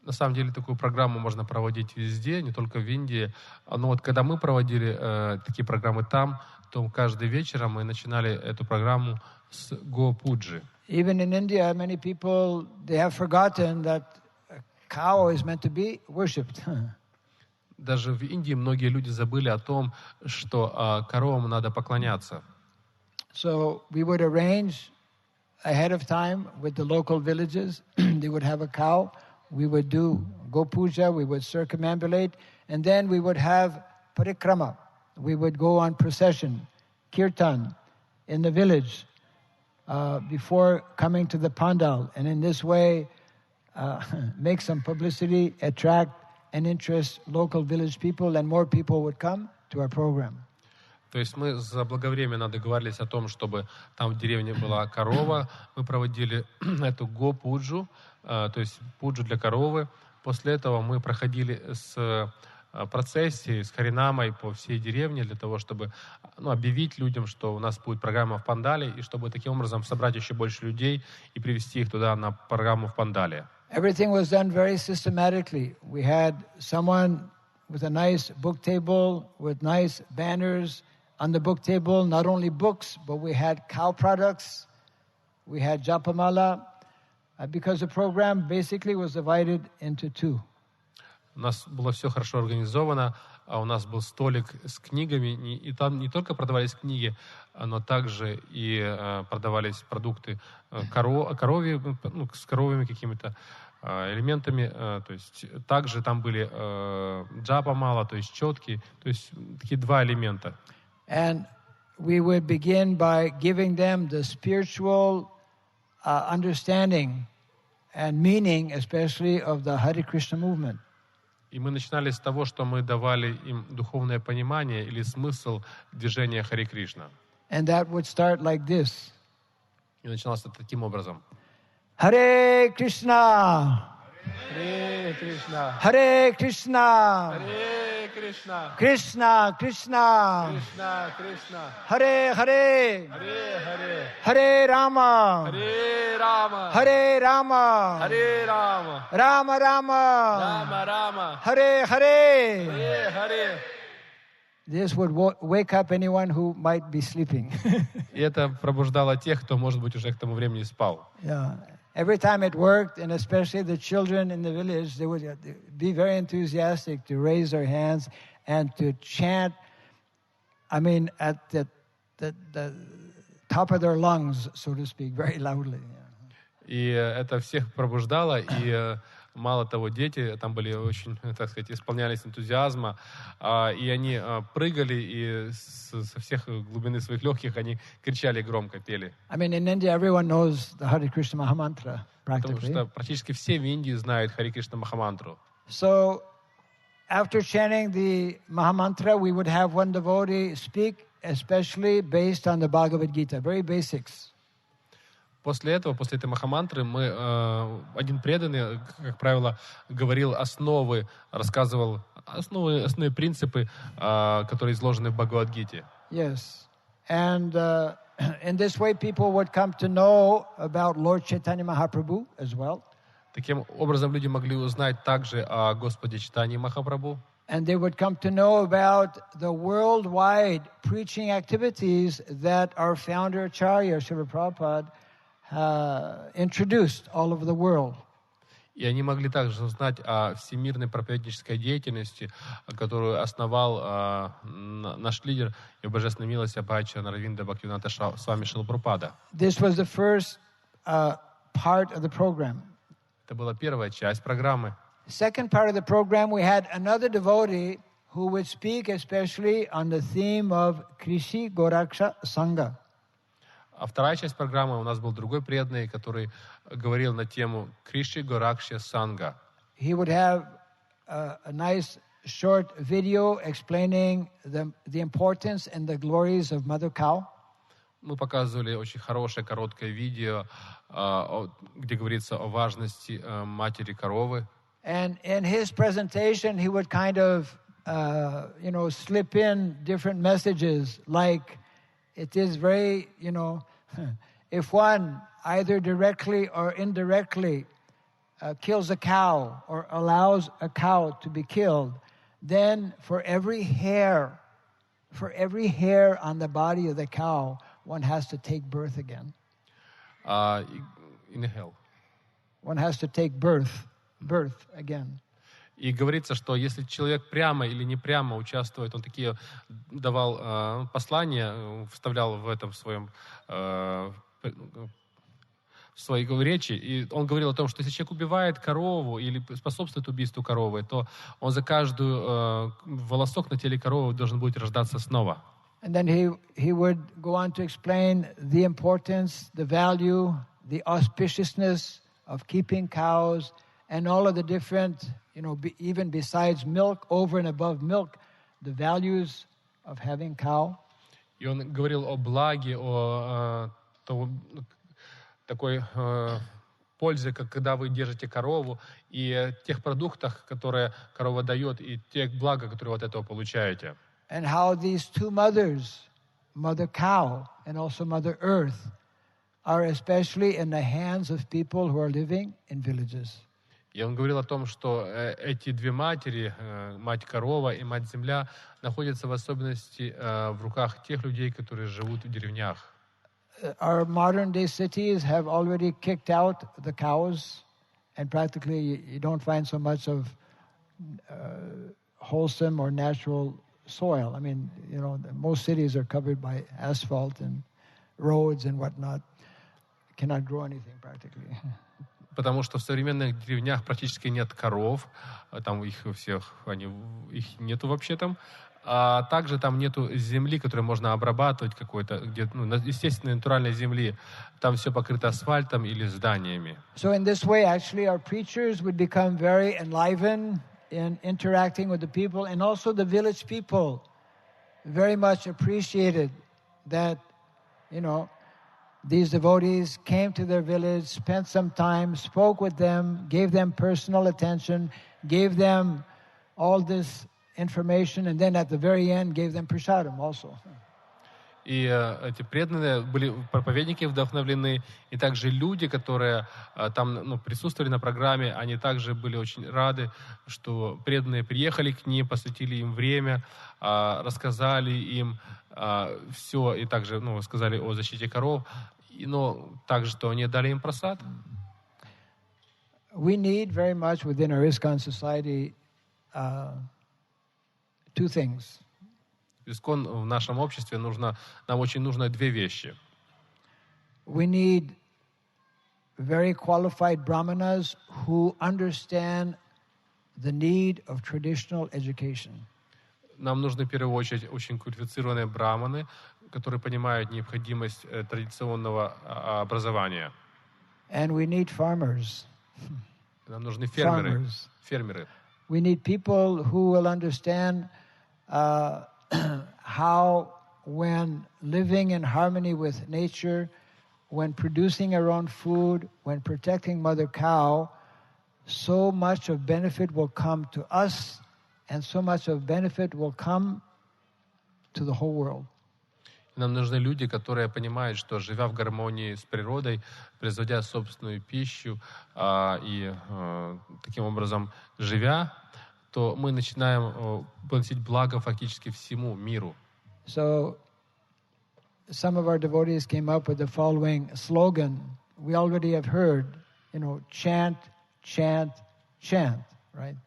B: На самом деле такую программу можно проводить везде, не только в Индии. Но вот когда мы проводили такие программы там, то каждый вечер мы начинали эту программу с Go Puja.
A: Even in India, many people, they have forgotten that a cow is meant to be worshipped.
B: Даже в Индии многие люди забыли о том, что коровам надо поклоняться.
A: So we would arrange ahead of time with the local villages. They would have a cow. We would do Go Puja. We would circumambulate. And then we would have parikrama. We would go on procession, kirtan, in the village before coming to the pandal. And in this way, make some publicity, attract and interest local village people, and more people would come to our program.
B: То есть мы заблаговременно договорились о том, чтобы там в деревне была корова. Мы проводили эту го-пуджу, то есть пуджу для коровы. После этого мы проходили с процессией, с харинамой по всей деревне для того, чтобы объявить людям, что у нас будет программа в пандале, и чтобы таким образом собрать еще больше людей и привести их туда на программу в пандале.
A: Everything was done very systematically. We had someone with a nice book table, with nice banners. On the book table, not only books, but we had cow products, we had japamala, because the program basically was divided into two.
B: У нас было все хорошо организовано, у нас был столик с книгами, и там не только продавались книги, но также и продавались продукты коровьи, с коровьими какими-то элементами, то есть также там были джапамала, то есть четки, то есть такие два элемента.
A: And we would begin by giving them the spiritual understanding and meaning, especially of the Hare Krishna movement.
B: И мы начинали с того, что мы давали им духовное понимание или смысл движения Харе Кришна.
A: And that would start like this.
B: И начиналось это таким образом.
A: Hare Krishna.
B: Hare Krishna.
A: Hare Krishna.
B: Hare Krishna.
A: Krishna Krishna.
B: Krishna Krishna.
A: Hare Hare.
B: Hare Hare.
A: Hare Rama.
B: Hare Rama.
A: Hare Rama.
B: Hare Rama.
A: Rama Rama.
B: Rama Rama.
A: Hare Hare.
B: Hare Hare.
A: This would wake up anyone who might be sleeping.
B: И это пробуждало тех, кто, может быть, уже к тому времени спал.
A: Yeah. Every time it worked, and especially the children in the village, they would be very enthusiastic to raise their hands and to chant, at the top of their lungs, so to speak, very loudly.
B: И это всех пробуждало, и Мало того, дети там были очень, так сказать, исполнялись энтузиазма, и они прыгали, и со всех глубины своих легких они кричали громко, пели.
A: I mean, in India, everyone knows the Hare Krishna Mahamantra,
B: Потому
A: practically.
B: что практически все в Индии знают Харе Кришна Махамантру.
A: So, after chanting the Mahamantra, we would have one devotee speak, especially based on the Bhagavad Gita, very basics.
B: После этого, после этой Махамантры, один преданный, как правило, говорил основы, рассказывал основные принципы, которые изложены в Бхагавад-гите.
A: Yes. And in this way, people would come to know about Lord Chaitanya Mahaprabhu as well.
B: Таким образом, люди могли узнать также о Господе Чайтанье Махапрабху.
A: And they would come to know about the worldwide preaching activities that our founder Acharya, Srila Prabhupada, introduced all over the world.
B: И они могли также узнать о всемирной проповеднической деятельности, которую основал наш лидер и божественной милости Абхача Наравинда Бхактивинода Свами Шрила Прабхупада.
A: This was the first part of the program.
B: Это была первая часть программы.
A: Second part of the program, we had another devotee who would speak especially on the theme of Krishi Goraksha Sangha.
B: А вторая часть программы у нас был другой преданный, который говорил на тему Криши Горакшя Санга.
A: He would have a nice short video explaining the importance and the glories of Mother Cow.
B: Мы показывали очень хорошее короткое видео, где говорится о важности матери коровы.
A: And in his presentation, he would kind of, slip in different messages, like it is very, if one either directly or indirectly kills a cow or allows a cow to be killed, then for every hair on the body of the cow, one has to take birth again.
B: Inhale.
A: One has to take birth again.
B: И говорится, что если человек прямо или не прямо участвует, он такие давал послания, вставлял в этом в своей речи, и он говорил о том, что если человек убивает корову или способствует убийству коровы, то он за каждую волосок на теле коровы должен будет рождаться снова.
A: And then he would go on to explain the importance, the value, the auspiciousness of keeping cows, and all of the different, even besides milk, over and above milk, the values of having cow.
B: И он говорил о благе, о такой пользе, как когда вы держите корову, и тех продуктах, которые корова дает, и тех благ, которые вы от этого получаете.
A: And how these two mothers, Mother Cow and also Mother Earth, are especially in the hands of people who are living in villages.
B: И он говорил о том, что эти две матери, мать-корова и мать-земля, находятся в особенности в руках тех людей, которые живут в деревнях.
A: Our modern-day cities have already kicked out the cows, and practically you don't find so much of wholesome or natural soil. I mean, most cities are covered by asphalt and roads and whatnot. Cannot grow anything practically.
B: Потому что в современных деревнях практически нет коров, там их нету вообще там, а также там нету земли, которую можно обрабатывать какой-то, естественной натуральной земли. Там все покрыто асфальтом или зданиями.
A: So in this way, actually, our preachers would become very enlivened in interacting with the people, and also the village people very much appreciated that, these devotees came to their village, spent some time, spoke with them, gave them personal attention, gave them all this information, and then at the very end gave them prasadam also.
B: И эти преданные были проповедники вдохновлены, и также люди, которые там присутствовали на программе, они также были очень рады, что преданные приехали к ним, посвятили им время, рассказали им все, и также сказали о защите коров, но также, что они дали им просад.
A: We need very much within our ISKCON society two things.
B: В нашем обществе нам очень нужно две вещи.
A: We need very qualified brahmanas who understand the need of traditional education.
B: Нам нужны в первую очередь очень квалифицированные браманы, которые понимают необходимость традиционного образования.
A: And we need farmers.
B: Нам нужны фермеры. Фермеры.
A: We need people who will understand how, when living in harmony with nature, when producing our own food, when protecting mother cow, so much of benefit will come to us, and so much of benefit will come to the whole world.
B: Нам нужны люди, которые понимают, что, живя в гармонии с природой, производя собственную пищу и таким образом живя, то мы начинаем приносить благо фактически всему миру.
A: So, some of our devotees came up with the following slogan. We already have heard, chant, chant, chant, right?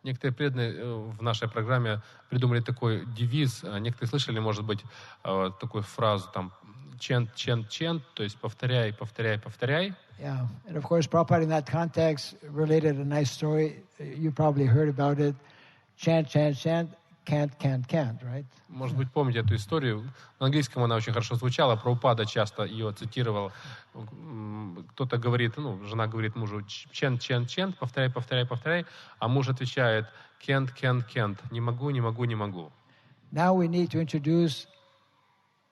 B: Некоторые преданные в нашей программе придумали такой девиз. Некоторые слышали, может быть, такую фразу там chant, chant, chant, то есть повторяй, повторяй, повторяй.
A: Yeah, and of course, Prabhupada in that context related a nice story. You probably heard about it. Chant, chant, chant, can't, can't, can't, right?
B: Может быть, помните эту историю. На английском она очень хорошо звучала. Прабхупада часто ее цитировал. Кто-то говорит, жена говорит мужу, chant, chant, chant, повторяй, повторяй, повторяй. А муж отвечает, can't, can't, can't. Не могу, не могу, не могу.
A: Now we need to introduce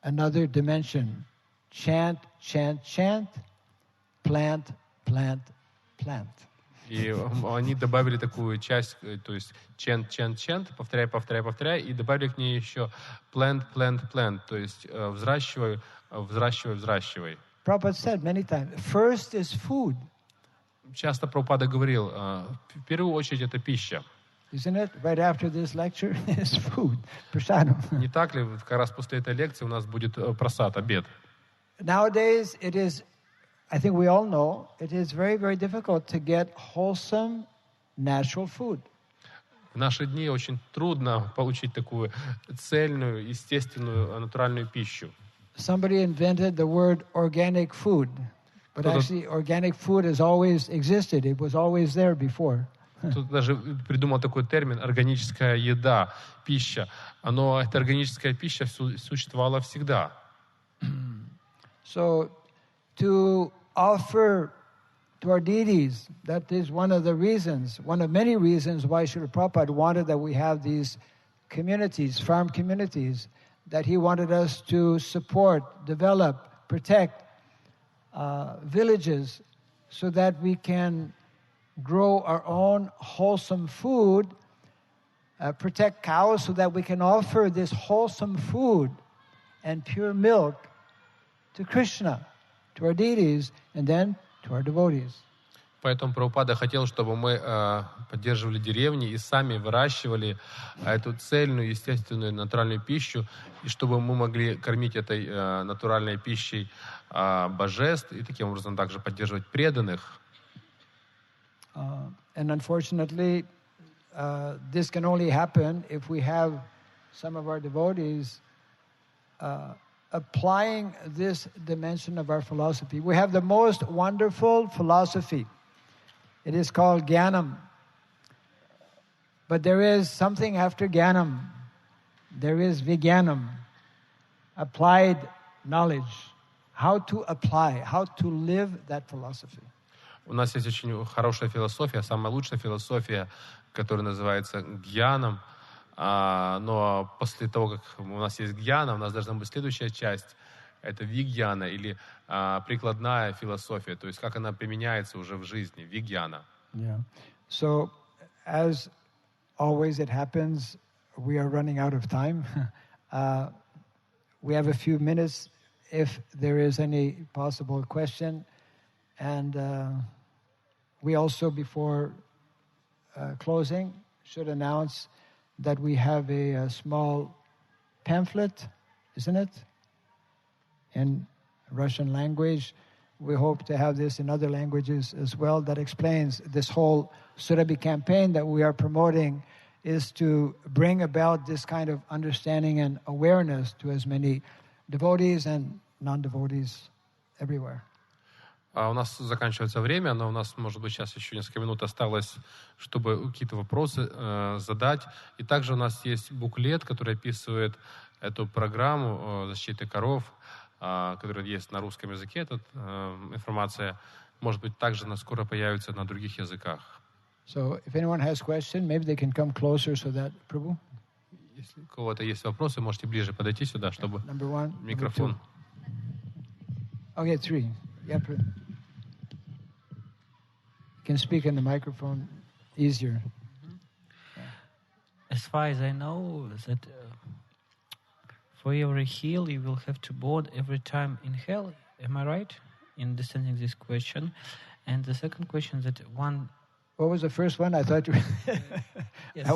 A: another dimension. Chant, chant, chant, plant, plant, plant.
B: И они добавили такую часть, то есть chant, chant, chant, повторяй, повторяй, повторяй, и добавили к ней еще plant, plant, plant, то есть взращивай, взращивай, взращивай.
A: Prabhupada said many times, first is food.
B: Часто Прабхупада говорил, в первую очередь это пища.
A: Isn't it? Right after this lecture is food, prasadam.
B: Не так ли? Как раз после этой лекции у нас будет прасад, обед.
A: Nowadays, it is, I think we all know, it is very, very difficult to get wholesome, natural food.
B: В наши дни очень трудно получить такую цельную, естественную, натуральную пищу.
A: Somebody invented the word organic food, but actually organic food has always existed. It was always there before.
B: Кто-то даже придумал такой термин «органическая еда», пища. Но эта органическая пища существовала всегда.
A: So, to offer to our deities, that is one of the reasons, one of many reasons why Srila Prabhupada wanted that we have these communities, farm communities, that he wanted us to support, develop, protect villages so that we can grow our own wholesome food, protect cows so that we can offer this wholesome food and pure milk to Krishna, to our deities, and then to our devotees.
B: Поэтому Прабхупада хотел, чтобы мы поддерживали деревни и сами выращивали эту цельную, естественную, натуральную пищу, и чтобы мы могли кормить этой натуральной пищей божеств, и таким образом также поддерживать преданных.
A: And unfortunately, this can only happen if we have some of our devotees applying this dimension of our philosophy. We have the most wonderful philosophy. It is called Jnanam. But there is something after Jnanam. There is Vijnanam, applied knowledge. How to apply, how to live that philosophy.
B: У нас есть очень хорошая философия, самая лучшая философия, которая называется гьяном. Но после того, как у нас есть гьяна, у нас должна быть следующая часть. Это вигьяна или прикладная философия, то есть как она применяется уже в жизни, вигьяна.
A: Yeah. So, as always it happens, we are running out of time. We have a few minutes if there is any possible question. And we also, before closing, should announce that we have a small pamphlet, isn't it? In Russian language. We hope to have this in other languages as well that explains this whole Surabhi campaign that we are promoting is to bring about this kind of understanding and awareness to as many devotees and non-devotees everywhere.
B: У нас заканчивается время, но у нас, может быть, сейчас еще несколько минут осталось, чтобы какие-то вопросы задать. И также у нас есть буклет, который описывает эту программу защиты коров, которая есть на русском языке. Эта информация, может быть, также скоро появится на других языках.
A: So, if anyone has question, maybe they can come closer so that, Prabhu?
B: Если у кого-то есть вопросы, можете ближе подойти сюда, чтобы микрофон.
A: Okay, 3. Yeah, you can speak in the microphone easier.
C: As far as I know, that for every hill you will have to board every time in hell. Am I right in understanding this question? And the second question that one.
A: What was the first one? I thought you.
C: Yes,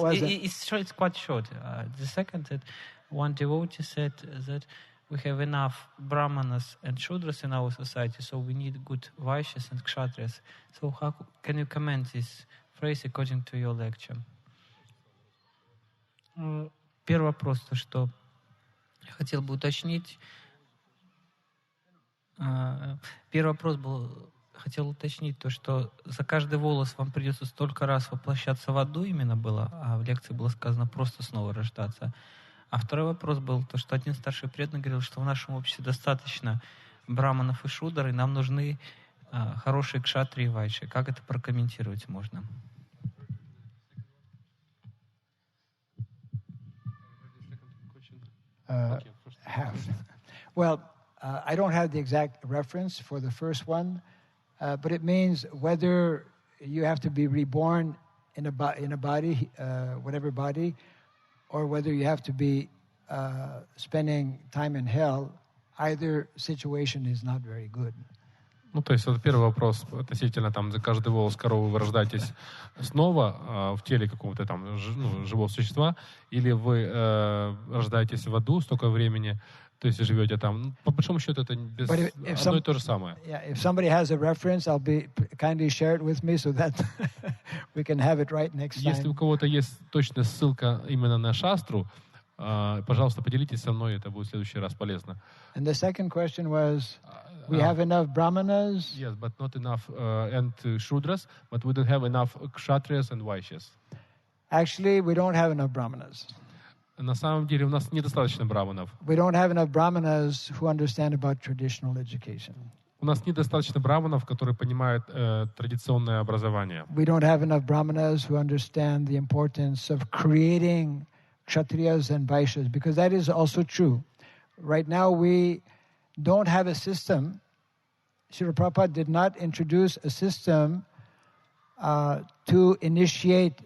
C: it's quite short. The second, that one devotee said that we have enough brahmanas and shudras in our society, so we need good vaishyas and kshatriyas. So how can you comment this phrase according to your lecture? Первый вопрос, то что я хотел бы уточнить. Первый вопрос был. Хотел уточнить то, что за каждый волос вам придется столько раз воплощаться в аду, именно было, а в лекции было сказано просто снова рождаться. А второй вопрос был то, что один старший преданный говорил, что в нашем обществе достаточно браманов и шудр, и нам нужны хорошие кшатрии и вайши. Как это прокомментировать можно?
A: Well, I don't have the exact reference for the first one. But it means whether you have to be reborn in a body, whatever body, or whether you have to be spending time in hell, either situation is not very good.
B: Ну, то есть, это первый вопрос относительно там за каждый волос коровы вы рождаетесь снова в теле какого-то там живого существа, или вы рождаетесь в аду столько времени, то есть живете там. По большому счету это одно и то же самое.
A: If somebody has a reference, I'll be kindly share it with me so that we can have it right next time.
B: Если у кого-то есть точная ссылка именно на шастру, пожалуйста, поделитесь со мной, это будет в следующий раз полезно.
A: And the second question was, we have enough brahmanas?
B: Yes, but not enough and shudras, but we don't have enough kshatriyas and vaishyas.
A: Actually, we don't have enough brahmanas.
B: На самом деле у нас недостаточно браманов.
A: We don't have enough brahmanas who understand about traditional education.
B: У нас недостаточно браманов, которые понимают традиционное образование.
A: We don't have enough brahmanas who understand the importance of creating kshatriyas and vaishyas, because that is also true. Right now we don't have a system. Srila Prabhupada did not introduce a system to initiate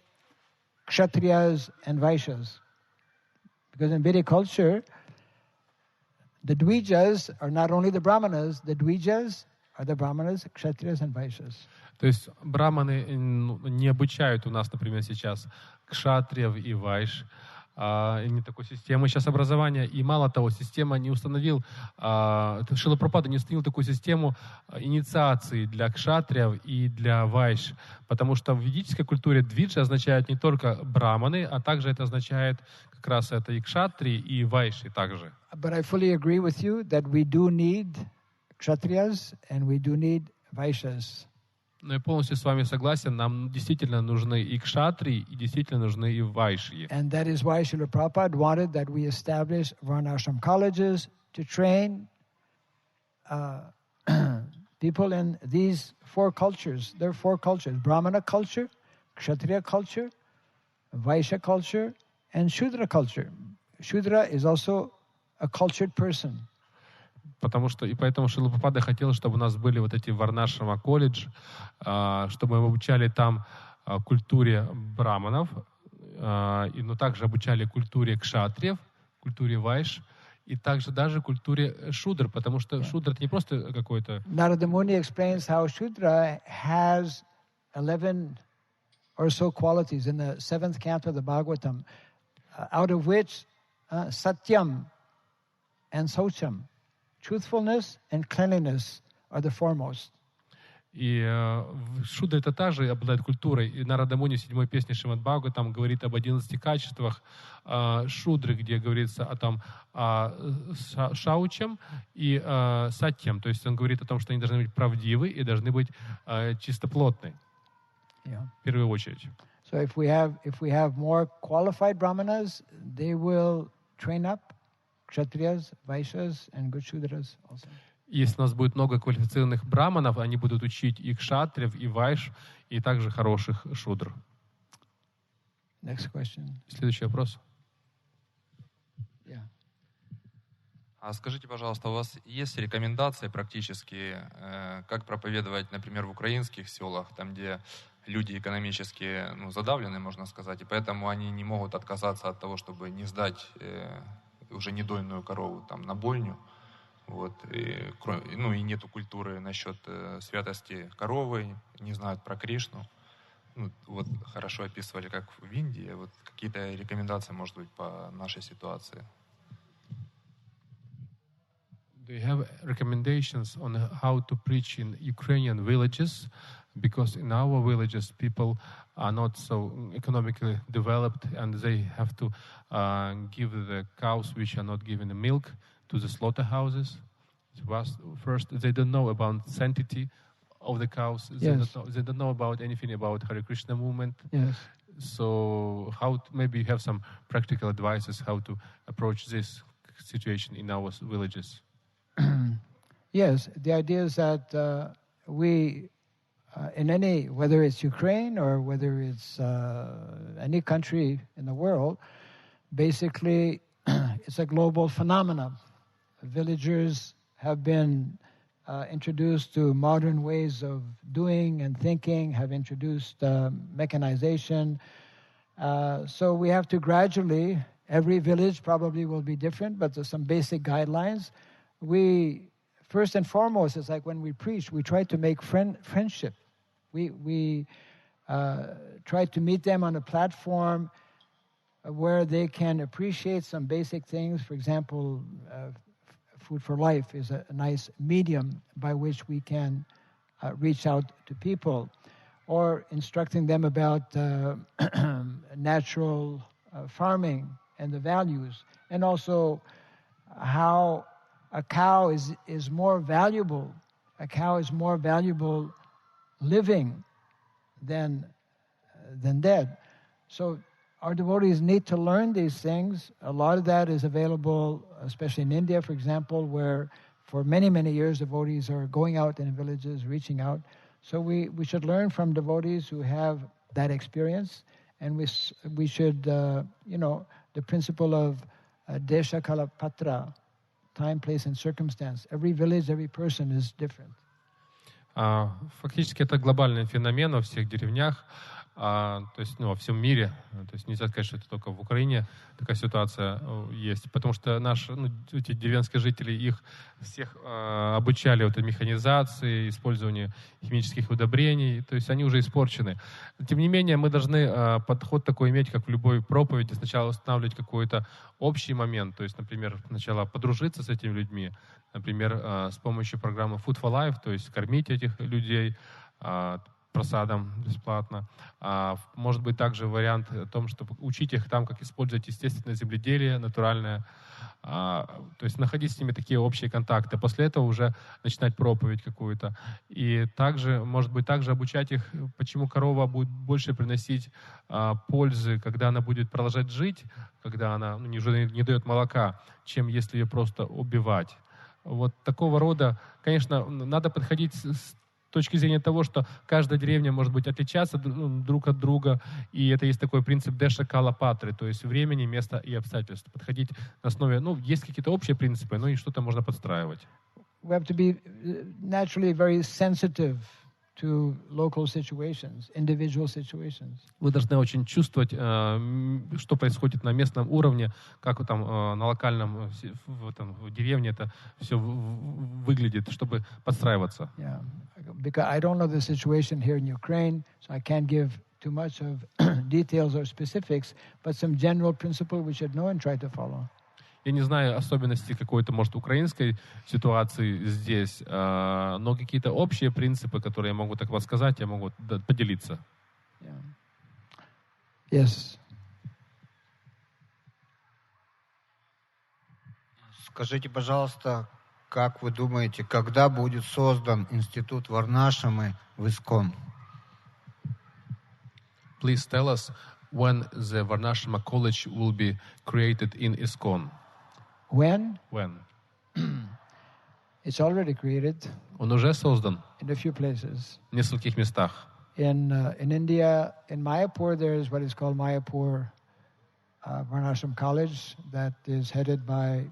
A: kshatriyas and vaishyas. Because in Vedic culture, the Dvijas are not only the Brahmanas, the Dvijas are the Brahmanas, Kshatriyas and Vaishyas.
B: То есть браманы не обучают у нас, например, сейчас кшатриев и вайш. Нет такой системы сейчас образования. И мало того, система не установил, Шрила Прабхупада не установил такую систему инициации для кшатриев и для вайш. Потому что в ведической культуре двиджа означает не только браманы, а также это означает как раз это и кшатри, и вайши также.
A: But I fully agree with you that we do need kshatriyas and we do need vaishyas.
B: Но я полностью с вами согласен, нам действительно нужны и кшатри, и действительно нужны и вайши.
A: And that is why Srila Prabhupada wanted that we establish varnashram colleges to train people in these four cultures. There are four cultures: Brahmana culture, Kshatriya culture, Vaishya culture, and Shudra culture. Shudra is also a cultured person.
B: Потому что, и поэтому Шрила Прабхупада хотел, чтобы у нас были вот эти варнашрама колледж, чтобы мы обучали там культуре браманов, но также обучали культуре кшатриев, культуре вайш, и также даже культуре шудр, потому что шудр это не просто какой-то...
A: Narada Muni explains how Shudra has 11 or so qualities in the 7th canto of the Bhagavatam, out of which Satyam and Socham, truthfulness and cleanliness, are the foremost.
B: И шудры это также обладает культурой. И Нарада Муни в 7-й песне Шримад Бхагаватам говорит об 11 качествах шудры, где говорится о шаучам и сатьям. То есть он говорит о том, что они должны быть правдивы и должны быть чистоплотны.
A: Yeah.
B: В первую очередь.
A: So if we have more qualified brahmanas, they will train up kshatriyas, vaishyas, and good shudras also.
B: Если у нас будет много квалифицированных браманов, они будут учить и кшатриев, и вайш, и также хороших шудр.
A: Next question.
B: Следующий вопрос.
A: Yeah.
D: А скажите, пожалуйста, у вас есть рекомендации практически, как проповедовать, например, в украинских селах, там, где люди экономически задавлены, можно сказать, и поэтому они не могут отказаться от того, чтобы не сдать уже недойную корову там, на бойню. Вот, и нету культуры насчет святости коровы, не знают про Кришну. Вот хорошо описывали, как в Индии. Вот какие-то рекомендации, может быть, по нашей ситуации?
B: Do you have recommendations on how to preach in Ukrainian villages? Because in our villages, people are not so economically developed, and they have to give the cows which are not given the milk to the slaughterhouses. First, they don't know about sanctity of the cows.
A: Yes.
B: They don't know about anything about Hare Krishna movement.
A: Yes.
B: So maybe you have some practical advices how to approach this situation in our villages.
A: Yes, the idea is that we, in any, whether it's Ukraine or whether it's any country in the world, basically it's a global phenomenon. Villagers have been introduced to modern ways of doing and thinking, have introduced mechanization. So we have to gradually, every village probably will be different, but there's some basic guidelines. We, first and foremost, it's like when we preach, we try to make friendship. We try to meet them on a platform where they can appreciate some basic things. For example, Food for Life is a nice medium by which we can reach out to people, or instructing them about natural farming and the values, and also how a cow is more valuable. A cow is more valuable living than dead. So our devotees need to learn these things. A lot of that is available, especially in India, for example, where for many, many years devotees are going out in villages, reaching out. So we should learn from devotees who have that experience, and we should, the principle of desha kala patra, time, place, and circumstance. Every village, every person is different.
B: Фактически это глобальный феномен во всех деревнях, то есть во всем мире. То есть нельзя сказать, что это только в Украине такая ситуация есть, потому что эти деревенские жители, их всех обучали этой механизации, использованию химических удобрений, то есть они уже испорчены. Тем не менее, мы должны подход такой иметь, как в любой проповеди, сначала устанавливать какой-то общий момент, то есть, например, сначала подружиться с этими людьми, например, с помощью программы Food for Life, то есть кормить этих людей просадом бесплатно. Может быть также вариант о том, чтобы учить их там, как использовать естественное земледелие, натуральное. То есть находить с ними такие общие контакты. После этого уже начинать проповедь какую-то. И также, может быть, также обучать их, почему корова будет больше приносить пользы, когда она будет продолжать жить, когда она уже не дает молока, чем если ее просто убивать. Вот такого рода, конечно, надо подходить с точки зрения того, что каждая деревня может быть отличаться друг от друга, и это есть такой принцип деша кала патры, то есть времени, места и обстоятельств. Подходить на основе, есть какие-то общие принципы, и что-то можно подстраивать.
A: We have to be naturally very sensitive to local situations, individual situations.
B: Вы должны очень чувствовать, что происходит на местном уровне, как там на локальном, в деревне это все выглядит, чтобы подстраиваться.
A: Yeah, because I don't know the situation here in Ukraine, so I can't give too much of details or specifics, but some general principle we should know and try to follow.
B: Я не знаю особенностей какой-то, может, украинской ситуации здесь, но какие-то общие принципы, которые я могу так вот сказать, я могу поделиться.
A: Yes.
E: Скажите, пожалуйста, как вы думаете, когда будет создан институт Варнашамы в ИСККОН?
B: Please tell us when the Varnashama College will be created in ISKCON.
A: When?
B: When?
A: It's already created
B: Он уже создан
A: in a few places.
B: в нескольких местах.
A: In India, in Mayapur, there is what is called Mayapur Varnashram College that is headed by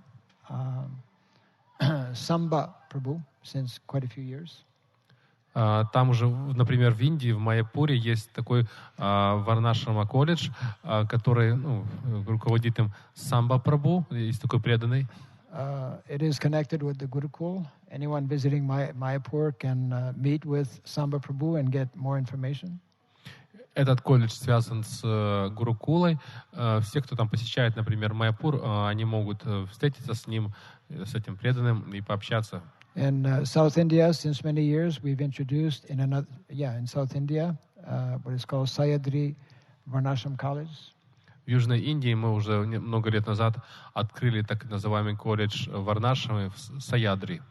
A: Samba Prabhu since quite a few years.
B: Там уже, например, в Индии, в Майяпуре есть такой Варнашрама колледж, который руководит им Самба Прабhu, есть такой преданный.
A: It is connected with the Gurukul. Anyone visiting Mayapur can meet with Samba Prabhu and get more information.
B: Этот колледж связан с Гурукулой. Все, кто там посещает, например, Майяпур, они могут встретиться с ним, с этим преданным и пообщаться.
A: In South India, since many years, we've introduced in South India, what is called Sayadri Varnashram College.
B: В Южной Индии мы уже много лет назад открыли так называемый колледж Варнашрамы в Саядри.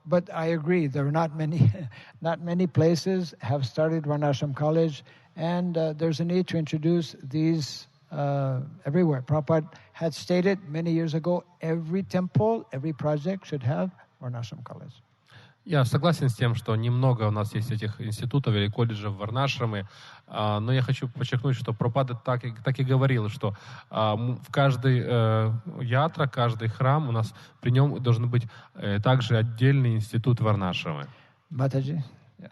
A: But I agree, there are not many places have started Varnashram College, and there's a need to introduce these everywhere. Prabhupada had stated many years ago, every temple, every project should have Varnashram College.
B: Я согласен с тем, что немного у нас есть этих институтов или колледжев Варнашрамы, но я хочу подчеркнуть, что Прабхупада так и говорил, что в каждой ятра, каждый храм у нас при нем должен быть также отдельный институт Варнашрамы.
A: Mataji, yeah.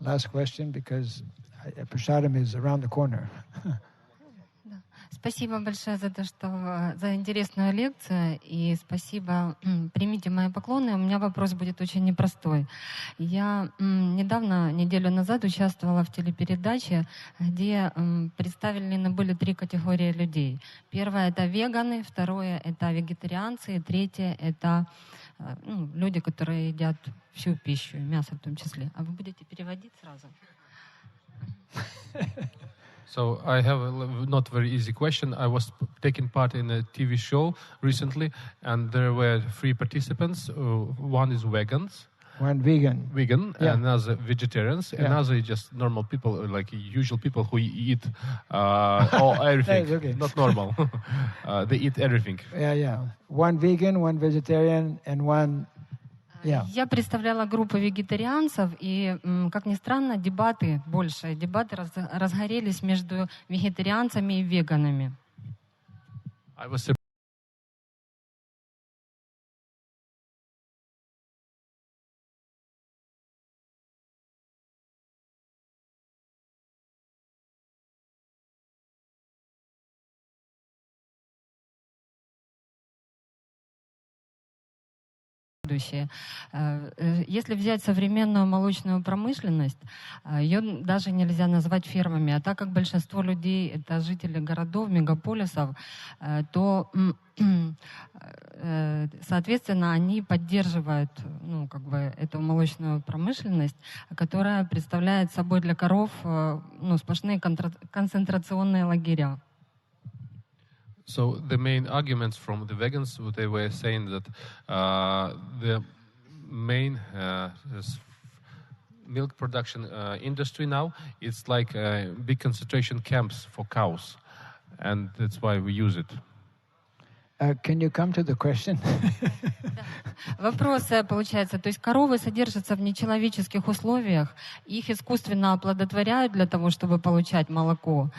A: Last question, because Prasadam is around the corner.
F: Спасибо большое за интересную лекцию, и спасибо. Примите мои поклоны. У меня вопрос будет очень непростой. Я недавно, неделю назад, участвовала в телепередаче, где представлены были 3 категории людей. Первое — это веганы, второе — это вегетарианцы, и третье — это люди, которые едят всю пищу, мясо в том числе. А вы будете переводить сразу?
B: So I have a not very easy question. I was taking part in a TV show recently, and there were 3 participants. One is vegans.
A: One vegan.
B: Yeah. Another vegetarians. Yeah. Another just normal people, like usual people who eat everything.
A: Okay.
B: Not normal. They eat everything.
A: Yeah. One vegan, one vegetarian, and one... Yeah.
F: Я представляла группу вегетарианцев, и, как ни странно, дебаты разгорелись между вегетарианцами и веганами. Если взять современную молочную промышленность, ее даже нельзя назвать фермами. А так как большинство людей — это жители городов, мегаполисов, то, соответственно, они поддерживают эту молочную промышленность, которая представляет собой для коров сплошные концентрационные лагеря.
B: So the main arguments from the vegans, they were saying that the main milk production industry now, it's like big concentration camps for cows, and that's why we use it.
A: Can you come to the question?
F: Вопрос получается, то есть коровы содержатся в нечеловеческих условиях, их искусственно оплодотворяют для того, чтобы получать молоко,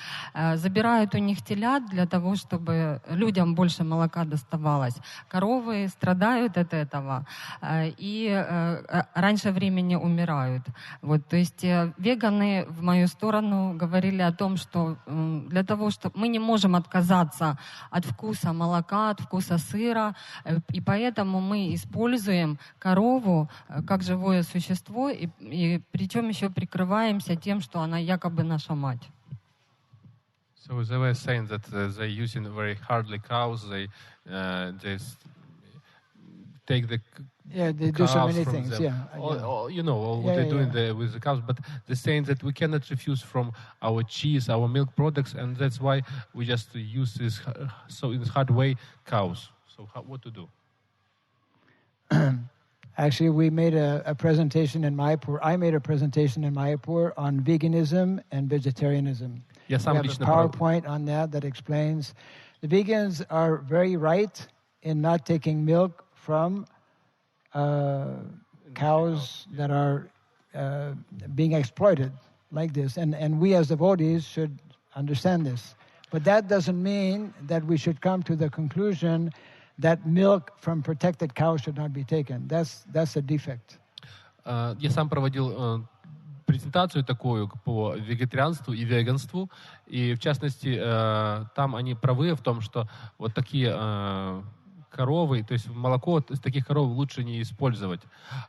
F: забирают у них телят для того, чтобы людям больше молока доставалось. Коровы страдают от этого и раньше времени умирают. То есть веганы в мою сторону говорили о том, что для того, чтобы мы не можем отказаться от вкуса молока, от вкуса сыра, и поэтому мы используем корову как живое существо, и причем еще прикрываемся тем, что она якобы наша мать.
B: So they were saying that they're using very hardly cows. They take the
A: Yeah, they do so
B: calves
A: many
B: from
A: things.
B: them.
A: Yeah.
B: What
A: Yeah,
B: they're
A: yeah,
B: doing
A: yeah.
B: with the cows. But they're saying that we cannot refuse from our cheese, our milk products, and that's why we just use this so in this hard way cows. So what to do?
A: Actually, we made a presentation in Mayapur. I made a presentation in Mayapur on veganism and vegetarianism.
B: Я
A: We
B: сам
A: have a
B: лично
A: PowerPoint on that explains the vegans are very right in not taking milk from cows that are being exploited like this. And we as devotees should understand this. But that doesn't mean that we should come to the conclusion that milk from protected cows should not be taken. That's a defect.
B: Я сам проводил презентацию такую по вегетарианству и веганству, и в частности там они правы в том, что вот такие коровы, то есть молоко из таких коров лучше не использовать.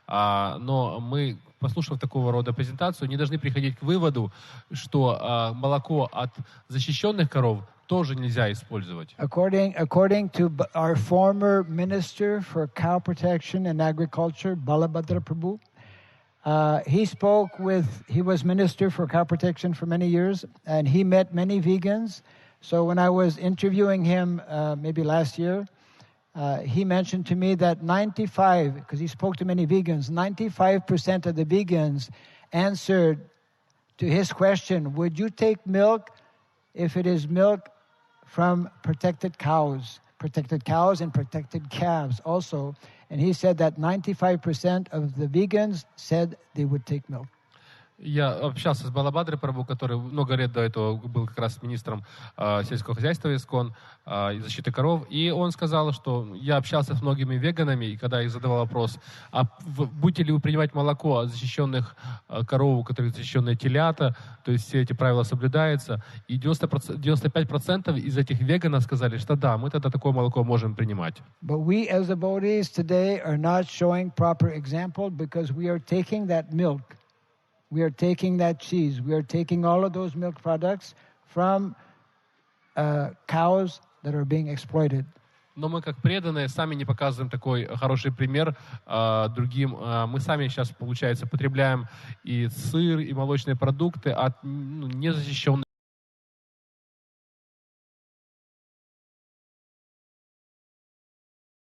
B: Но мы, послушав такого рода презентацию, не должны приходить к выводу, что молоко от защищенных коров тоже нельзя использовать.
A: According to our former minister for cow protection and agriculture, Balabhadra Prabhu, he was minister for cow protection for many years, and he met many vegans. So when I was interviewing him maybe last year, he mentioned to me that 95, because he spoke to many vegans, 95% of the vegans answered to his question, would you take milk if it is milk from protected cows and protected calves also? And he said that 95% of the vegans said they would take milk.
B: Я общался с Балабхадрой Прабху, который много лет до этого был как раз министром сельского хозяйства ИСККОН и защиты коров. И он сказал, что я общался с многими веганами, и когда я их задавал вопрос, а будете ли вы принимать молоко от защищенных коров, у которых защищенные телята, то есть все эти правила соблюдаются, и 95% из этих веганов сказали, что да, мы тогда такое молоко можем принимать.
A: But we as devotees today are not showing proper example because we are taking that milk. We are taking that cheese. We are taking all of those milk products from cows that are being exploited.
B: Но мы, как преданные, сами не показываем такой хороший пример другим. Мы сами сейчас, получается, потребляем и сыр, и молочные продукты от незащищенных